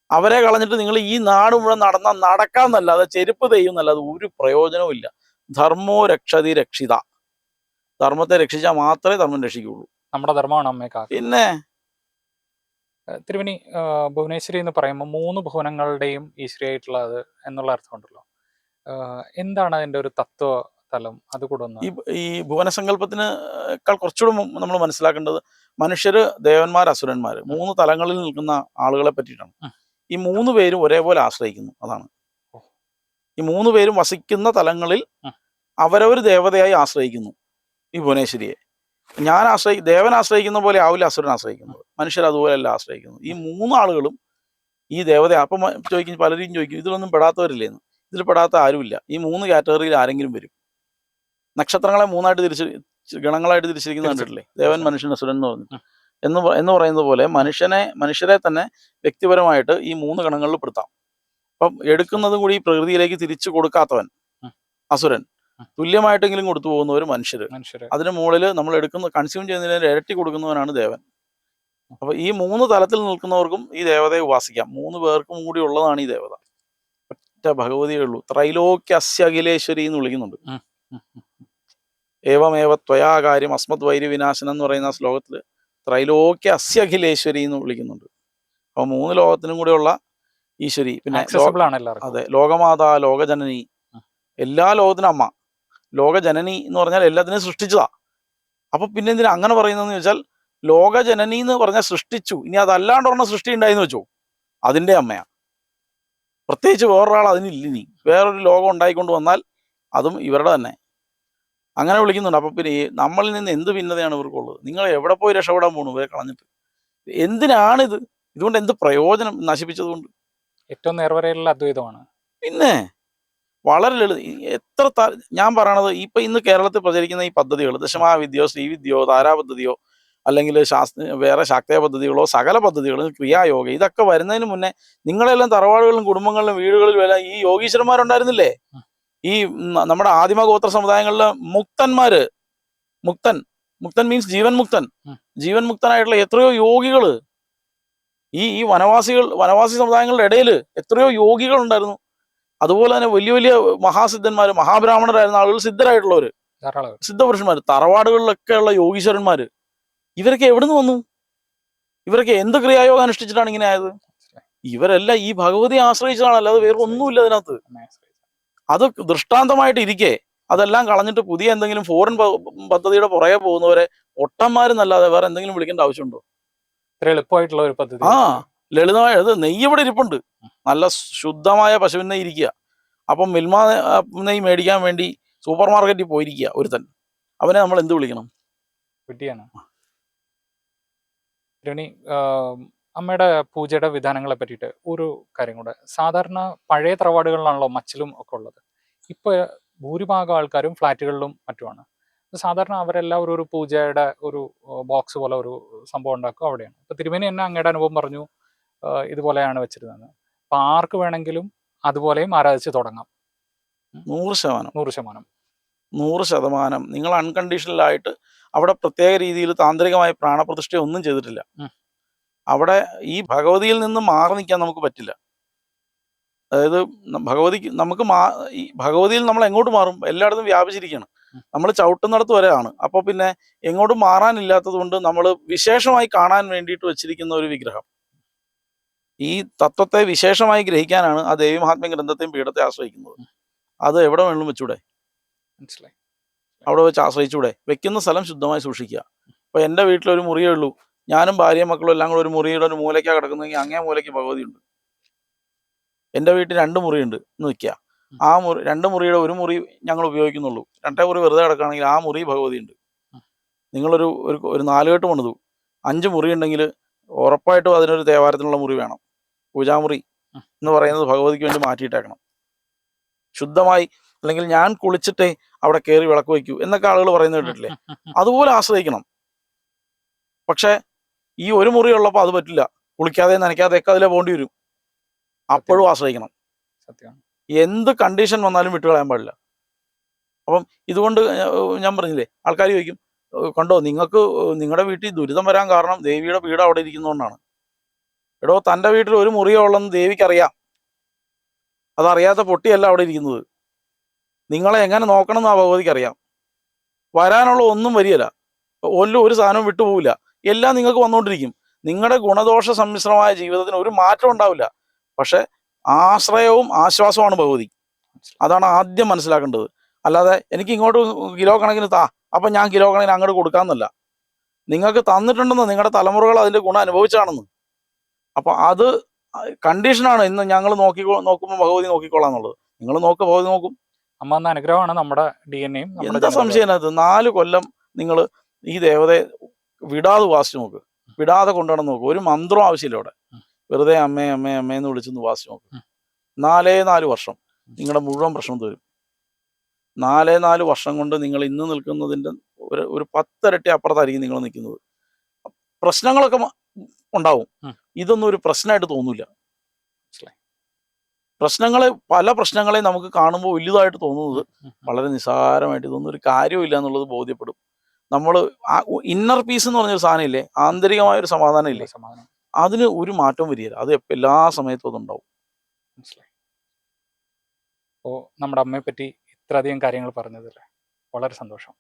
അവരെ കളഞ്ഞിട്ട് നിങ്ങൾ ഈ നാട് മുഴുവൻ നടക്കാന്നല്ലാതെ, ചെരുപ്പ് തെയ്യുന്നല്ലാതെ ഒരു പ്രയോജനവും ഇല്ല. ധർമ്മോ രക്ഷതി രക്ഷിത. ധർമ്മത്തെ രക്ഷിച്ചാൽ മാത്രമേ ധർമ്മം രക്ഷിക്കുകയുള്ളൂ. നമ്മുടെ ധർമ്മമാണ് അമ്മയെ കാക്കുക. പിന്നെ തിരുമേനി, ഭുവനേശ്വരി എന്ന് പറയുമ്പോൾ 3 ഭുവനങ്ങളുടെയും ഈശ്വരിയായിട്ടുള്ളത് എന്നുള്ള അർത്ഥമുണ്ടല്ലോ. എന്താണ് അതിന്റെ ഒരു തത്വ തലം? അതുകൂടെ ഒന്ന്. ഈ ഭുവനസങ്കല്പത്തിനേക്കാൾ കുറച്ചുകൂടെ നമ്മൾ മനസ്സിലാക്കേണ്ടത് മനുഷ്യര്, ദേവന്മാർ, അസുരന്മാർ, 3 തലങ്ങളിൽ നിൽക്കുന്ന ആളുകളെ പറ്റിയിട്ടാണ്. ഈ 3 പേരും ഒരേപോലെ ആശ്രയിക്കുന്നു. അതാണ് ഈ 3 പേരും വസിക്കുന്ന തലങ്ങളിൽ അവരവർ ദേവതയായി ആശ്രയിക്കുന്നു ഈ ഭുവനേശ്വരിയെ. ദേവൻ ആശ്രയിക്കുന്ന പോലെ ആവില്ല അസുരൻ ആശ്രയിക്കുന്നത്. മനുഷ്യർ അതുപോലെയല്ല ആശ്രയിക്കുന്നത്. ഈ 3 ആളുകളും ഈ ദേവതയെ. അപ്പം പലരും ചോദിക്കും, ഇതിലൊന്നും പെടാത്തവരില്ലേന്ന്. ഇതിൽ പെടാത്ത ആരുമില്ല. ഈ 3 കാറ്റഗറിയിൽ ആരെങ്കിലും വരും. നക്ഷത്രങ്ങളെ 3ആയിട്ട് ഗണങ്ങളായിട്ട് തിരിച്ചിരിക്കുന്നത് കണ്ടിട്ടില്ലേ? ദേവൻ, മനുഷ്യൻ, അസുരൻ എന്ന് പറഞ്ഞിട്ട്. എന്ന് പറയുന്നത് പോലെ മനുഷ്യരെ തന്നെ വ്യക്തിപരമായിട്ട് ഈ 3 ഗണങ്ങളിൽ പെടുത്താം. അപ്പം എടുക്കുന്നതും കൂടി പ്രകൃതിയിലേക്ക് തിരിച്ചു കൊടുക്കാത്തവൻ അസുരൻ, തുല്യമായിട്ടെങ്കിലും കൊടുത്തു പോകുന്നവർ മനുഷ്യര്. അതിന് മുകളിൽ നമ്മൾ കൺസ്യൂം ചെയ്യുന്നതിന് ഇരട്ടി കൊടുക്കുന്നവനാണ് ദേവൻ. അപ്പൊ ഈ 3 തലത്തിൽ നിൽക്കുന്നവർക്കും ഈ ദേവതയെ ഉപാസിക്കാം. 3 പേർക്കും കൂടി ഉള്ളതാണ് ഈ ദേവത. ഒറ്റ ഭഗവതിയേ ഉള്ളൂ. ത്രൈലോക്യ അസ്യ അഖിലേശ്വരി എന്ന് വിളിക്കുന്നുണ്ട്. ഏവമേവ ത്വയാ കാര്യം അസ്മത് വൈരി വിനാശനം എന്ന് പറയുന്ന ശ്ലോകത്തിൽ ത്രൈലോക്യ അസ്യ അഖിലേശ്വരി എന്ന് വിളിക്കുന്നുണ്ട്. അപ്പൊ 3 ലോകത്തിനും കൂടെയുള്ള ഈശ്വരി. പിന്നെ അതെ, ലോകമാതാ, ലോകജനനി, എല്ലാ ലോകത്തിനും അമ്മ. ലോകജനനി എന്ന് പറഞ്ഞാൽ എല്ലാത്തിനെയും സൃഷ്ടിച്ചതാ. അപ്പൊ പിന്നെ എന്തിനാ അങ്ങനെ പറയുന്നതെന്ന് ചോദിച്ചാൽ, ലോകജനനി എന്ന് പറഞ്ഞാൽ സൃഷ്ടിച്ചു. ഇനി അതല്ലാണ്ട് ഒരെണ്ണം സൃഷ്ടി ഉണ്ടായിന്ന് വെച്ചോ, അതിന്റെ അമ്മയാ. പ്രത്യേകിച്ച് വേറൊരാൾ അതിനില്ല. ഇനി വേറൊരു ലോകം ഉണ്ടായിക്കൊണ്ട് വന്നാൽ അതും ഇവരുടെ തന്നെ. അങ്ങനെ വിളിക്കുന്നുണ്ട്. അപ്പൊ പിന്നെ നമ്മളിൽ നിന്ന് എന്ത് ഭിന്നതയാണ് ഇവർക്കുള്ളത്? നിങ്ങൾ എവിടെ പോയി രക്ഷപ്പെടാൻ പോകണു ഇവരെ കളഞ്ഞിട്ട്? എന്തിനാണിത്? ഇതുകൊണ്ട് എന്ത് പ്രയോജനം? നശിപ്പിച്ചതുകൊണ്ട്. ഏറ്റവും നേർവരയുള്ള അദ്വൈതമാണ്. പിന്നെ വളരെ ലളിതം. ഞാൻ പറയണത്, ഇന്ന് കേരളത്തിൽ പ്രചരിക്കുന്ന ഈ പദ്ധതികൾ, ദശമാവിദ്യയോ, ശ്രീവിദ്യയോ, താരാപദ്ധതിയോ, അല്ലെങ്കിൽ വേറെ ശാക്തേയ പദ്ധതികളോ, സകല പദ്ധതികളും, ക്രിയായോഗ, ഇതൊക്കെ വരുന്നതിന് മുന്നേ നിങ്ങളെല്ലാം തറവാടുകളിലും കുടുംബങ്ങളിലും വീടുകളിലും എല്ലാം ഈ യോഗീശ്വരന്മാരുണ്ടായിരുന്നില്ലേ? ഈ നമ്മുടെ ആദിമ ഗോത്ര സമുദായങ്ങളിലെ മുക്തന്മാര്, മുക്തൻ മീൻസ് ജീവൻ മുക്തനായിട്ടുള്ള എത്രയോ യോഗികള് ഈ വനവാസി സമുദായങ്ങളുടെ ഇടയിൽ എത്രയോ യോഗികൾ ഉണ്ടായിരുന്നു. അതുപോലെ തന്നെ വലിയ വലിയ മഹാസിദ്ധന്മാര്, മഹാബ്രാഹ്മണരായിരുന്ന ആളുകൾ, സിദ്ധരായിട്ടുള്ളവര്, സിദ്ധപുരുഷന്മാര്, തറവാടുകളിലൊക്കെ ഉള്ള യോഗീശ്വരന്മാര്, ഇവരൊക്കെ എവിടുന്ന് വന്നു? ഇവരൊക്കെ എന്ത് ക്രിയായോഗം അനുഷ്ഠിച്ചിട്ടാണ് ഇങ്ങനെ ആയത്? ഇവരെല്ലാം ഈ ഭഗവതി ആശ്രയിച്ചതാണ്, അല്ലാതെ വേറെ ഒന്നുമില്ല അതിനകത്ത്. അത് ദൃഷ്ടാന്തമായിട്ട് ഇരിക്കെ അതെല്ലാം കളഞ്ഞിട്ട് പുതിയ എന്തെങ്കിലും ഫോറിൻ പദ്ധതിയുടെ പുറകെ പോകുന്നവരെ ഒട്ടന്മാരെന്നല്ലാതെ വേറെ എന്തെങ്കിലും വിളിക്കേണ്ട ആവശ്യമുണ്ടോ? ഇത്ര എളുപ്പമായിട്ടുള്ള ഒരു പദ്ധതി. ആ ലളിതമായ അത് നെയ്യ് ഇവിടെ ഇരിപ്പുണ്ട്, നല്ല ശുദ്ധമായ പശുവിൻ നെയ്യ് ഇരിക്കുക. അപ്പം മിൽമ നെയ്യ് മേടിക്കാൻ വേണ്ടി സൂപ്പർ മാർക്കറ്റിൽ പോയിരിക്കുക ഒരുത്തൻ. അവനെ നമ്മൾ എന്ത് വിളിക്കണം? വിട്ടിയാണ്. രണി, അമ്മയുടെ പൂജയുടെ വിധാനങ്ങളെ പറ്റിയിട്ട് ഒരു കാര്യം കൂടെ. സാധാരണ പഴയ തറവാടുകളിലാണല്ലോ മച്ചിലും ഒക്കെ ഉള്ളത്. ഇപ്പൊ ഭൂരിഭാഗം ആൾക്കാരും ഫ്ലാറ്റുകളിലും മറ്റുമാണ്. സാധാരണ അവരെല്ലാവരും ഒരു പൂജയുടെ ഒരു ബോക്സ് പോലെ ഒരു സംഭവം ഉണ്ടാക്കും, അവിടെയാണ്. ഇപ്പൊ തിരുമേനി തന്നെ അങ്ങയുടെ അനുഭവം പറഞ്ഞു, ഇതുപോലെയാണ് വെച്ചിരുന്നത്. അപ്പൊ ആർക്ക് വേണമെങ്കിലും അതുപോലെയും ആരാധിച്ച് തുടങ്ങാം. 100%. 100%. 100%. നിങ്ങൾ അൺകണ്ടീഷണലായിട്ട് അവിടെ പ്രത്യേക രീതിയിൽ താന്ത്രികമായ പ്രാണപ്രതിഷ്ഠ ഒന്നും ചെയ്തിട്ടില്ല. അവിടെ ഈ ഭഗവതിയിൽ നിന്ന് മാറി നിൽക്കാൻ നമുക്ക് പറ്റില്ല. അതായത് ഭഗവതിക്ക് നമുക്ക് ഈ ഭഗവതിയിൽ നമ്മൾ എങ്ങോട്ട് മാറും? എല്ലായിടത്തും വ്യാപിച്ചിരിക്കുകയാണ്. നമ്മൾ ചവിട്ടുന്നിടത്ത് വരെയാണ്. അപ്പോൾ പിന്നെ എങ്ങോട്ടും മാറാനില്ലാത്തത് കൊണ്ട് നമ്മൾ വിശേഷമായി കാണാൻ വേണ്ടിയിട്ട് വെച്ചിരിക്കുന്ന ഒരു വിഗ്രഹം. ഈ തത്വത്തെ വിശേഷമായി ഗ്രഹിക്കാനാണ് ആ ദേവി മഹാത്മ്യ ഗ്രന്ഥത്തെയും പീഠത്തെ ആശ്രയിക്കുന്നത്. അത് എവിടെ വേണമെങ്കിലും വെച്ചൂടെ? മനസ്സിലായി. അവിടെ വെച്ച് ആശ്രയിച്ചൂടെ? വെക്കുന്ന സ്ഥലം ശുദ്ധമായി സൂക്ഷിക്കുക. ഇപ്പോൾ എൻ്റെ വീട്ടിലൊരു മുറിയേ ഉള്ളൂ, ഞാനും ഭാര്യയും മക്കളും എല്ലാം കൂടെ ഒരു മുറിയുടെ ഒരു മൂലയ്ക്കാണ് കിടക്കുന്നതെങ്കിൽ അങ്ങേ മൂലയ്ക്ക് ഭഗവതിയുണ്ട്. എൻ്റെ വീട്ടിൽ 2 മുറിയുണ്ട് എന്ന് വയ്ക്കുക. ആ 2 മുറിയുടെ ഒരു മുറി ഞങ്ങൾ ഉപയോഗിക്കുന്നുള്ളൂ, 2 മുറി വെറുതെ കിടക്കുകയാണെങ്കിൽ ആ മുറി ഭഗവതിയുണ്ട്. നിങ്ങളൊരു ഒരു 4 കെട്ട് പണിതു, 5 മുറി ഉണ്ടെങ്കിൽ ഉറപ്പായിട്ടും അതിനൊരു ദേവാലയത്തിനുള്ള മുറി വേണം. പൂജാമുറി എന്ന് പറയുന്നത് ഭഗവതിക്ക് വേണ്ടി മാറ്റിയിട്ടേക്കണം. ശുദ്ധമായി, അല്ലെങ്കിൽ ഞാൻ കുളിച്ചിട്ടേ അവിടെ കയറി വിളക്ക് വയ്ക്കൂ എന്നൊക്കെ ആളുകൾ പറയുന്നത് കേട്ടിട്ടില്ലേ? അതുപോലെ ആശ്രയിക്കണം. പക്ഷെ ഈ ഒരു മുറി ഉള്ളപ്പോൾ അത് പറ്റില്ല. കുളിക്കാതെ നനയ്ക്കാതെയൊക്കെ അതിലെ പോകേണ്ടി വരും. അപ്പോഴും ആശ്രയിക്കണം. സത്യമാണ്. എന്ത് കണ്ടീഷൻ വന്നാലും വിട്ടുകളയാൻ പാടില്ല. അപ്പം ഇതുകൊണ്ട് ഞാൻ പറഞ്ഞില്ലേ, ആൾക്കാർ ചോദിക്കും, കണ്ടോ നിങ്ങൾക്ക് നിങ്ങളുടെ വീട്ടിൽ ദുരിതം വരാൻ കാരണം ദേവിയുടെ പീഠം അവിടെ ഇരിക്കുന്നതുകൊണ്ടാണ്. എടോ, തൻ്റെ വീട്ടിൽ ഒരു മുറിയോ ഉള്ളെന്ന് ദേവിക്കറിയാം. അതറിയാത്ത പൊട്ടിയല്ല അവിടെ ഇരിക്കുന്നത്. നിങ്ങളെ എങ്ങനെ നോക്കണം എന്ന് ആ ഭഗവതിക്കറിയാം. വരാനുള്ള ഒന്നും വരികയില്ല, ഒരു സാധനവും വിട്ടുപോകില്ല. എല്ലാം നിങ്ങൾക്ക് വന്നുകൊണ്ടിരിക്കും. നിങ്ങളുടെ ഗുണദോഷ സമ്മിശ്രമായ ജീവിതത്തിന് ഒരു മാറ്റം ഉണ്ടാവില്ല. പക്ഷെ ആശ്രയവും ആശ്വാസവുമാണ് ഭഗവതി. അതാണ് ആദ്യം മനസ്സിലാക്കേണ്ടത്. അല്ലാതെ എനിക്ക് ഇങ്ങോട്ട് കിലോ കണക്കിന് താ, അപ്പം ഞാൻ കിലോ കണക്കിന് അങ്ങോട്ട് കൊടുക്കാമെന്നല്ല. നിങ്ങൾക്ക് തന്നിട്ടുണ്ടെന്ന് നിങ്ങളുടെ തലമുറകൾ അതിൻ്റെ ഗുണം അനുഭവിച്ചാണെന്ന്. അപ്പം അത് കണ്ടീഷനാണ്. ഇന്ന് ഞങ്ങൾ നോക്കുമ്പോൾ ഭഗവതി നോക്കിക്കോളാം എന്നുള്ളത്. നിങ്ങൾ ഭഗവതി നോക്കും. അമ്മ എന്ന അനുഗ്രഹമാണ് നമ്മുടെ DNA. എന്താ സംശയം അതിനകത്ത്? 4 കൊല്ലം നിങ്ങൾ ഈ ദേവതയെ വിടാതെ ഉപാസിച്ച് നോക്ക്, വിടാതെ കൊണ്ടുവന്ന് നോക്ക്. ഒരു മന്ത്രം ആവശ്യമില്ല അവിടെ. വെറുതെ അമ്മേ അമ്മേ അമ്മേന്ന് വിളിച്ചൊന്ന് ഉപാസിച്ച് നോക്ക്. 4 വർഷം നിങ്ങളുടെ മുഴുവൻ പ്രശ്നം തരും. 4 വർഷം കൊണ്ട് നിങ്ങൾ ഇന്ന് നിൽക്കുന്നതിൻ്റെ ഒരു 10 ഇരട്ടി അപ്പുറത്തായിരിക്കും നിങ്ങൾ നിൽക്കുന്നത്. പ്രശ്നങ്ങളൊക്കെ ഉണ്ടാവും. ഇതൊന്നും ഒരു പ്രശ്നമായിട്ട് തോന്നില്ല. പല പ്രശ്നങ്ങളെയും നമുക്ക് കാണുമ്പോൾ വലുതായിട്ട് തോന്നുന്നത് വളരെ നിസ്സാരമായിട്ട്, ഇതൊന്നും ഒരു കാര്യമില്ല എന്നുള്ളത് ബോധ്യപ്പെടും. നമ്മൾ ഇന്നർ പീസ് എന്ന് പറഞ്ഞൊരു സാധനം ഇല്ലേ, ആന്തരികമായ ഒരു സമാധാനം ഇല്ലേ, അതിന് ഒരു മാറ്റവും വരികയില്ല. അത് എല്ലാ സമയത്തും അതുണ്ടാവും. മനസ്സിലായി. അപ്പോൾ നമ്മുടെ അമ്മയെ പറ്റി ഇത്രയധികം കാര്യങ്ങൾ പറഞ്ഞതല്ലേ, വളരെ സന്തോഷം.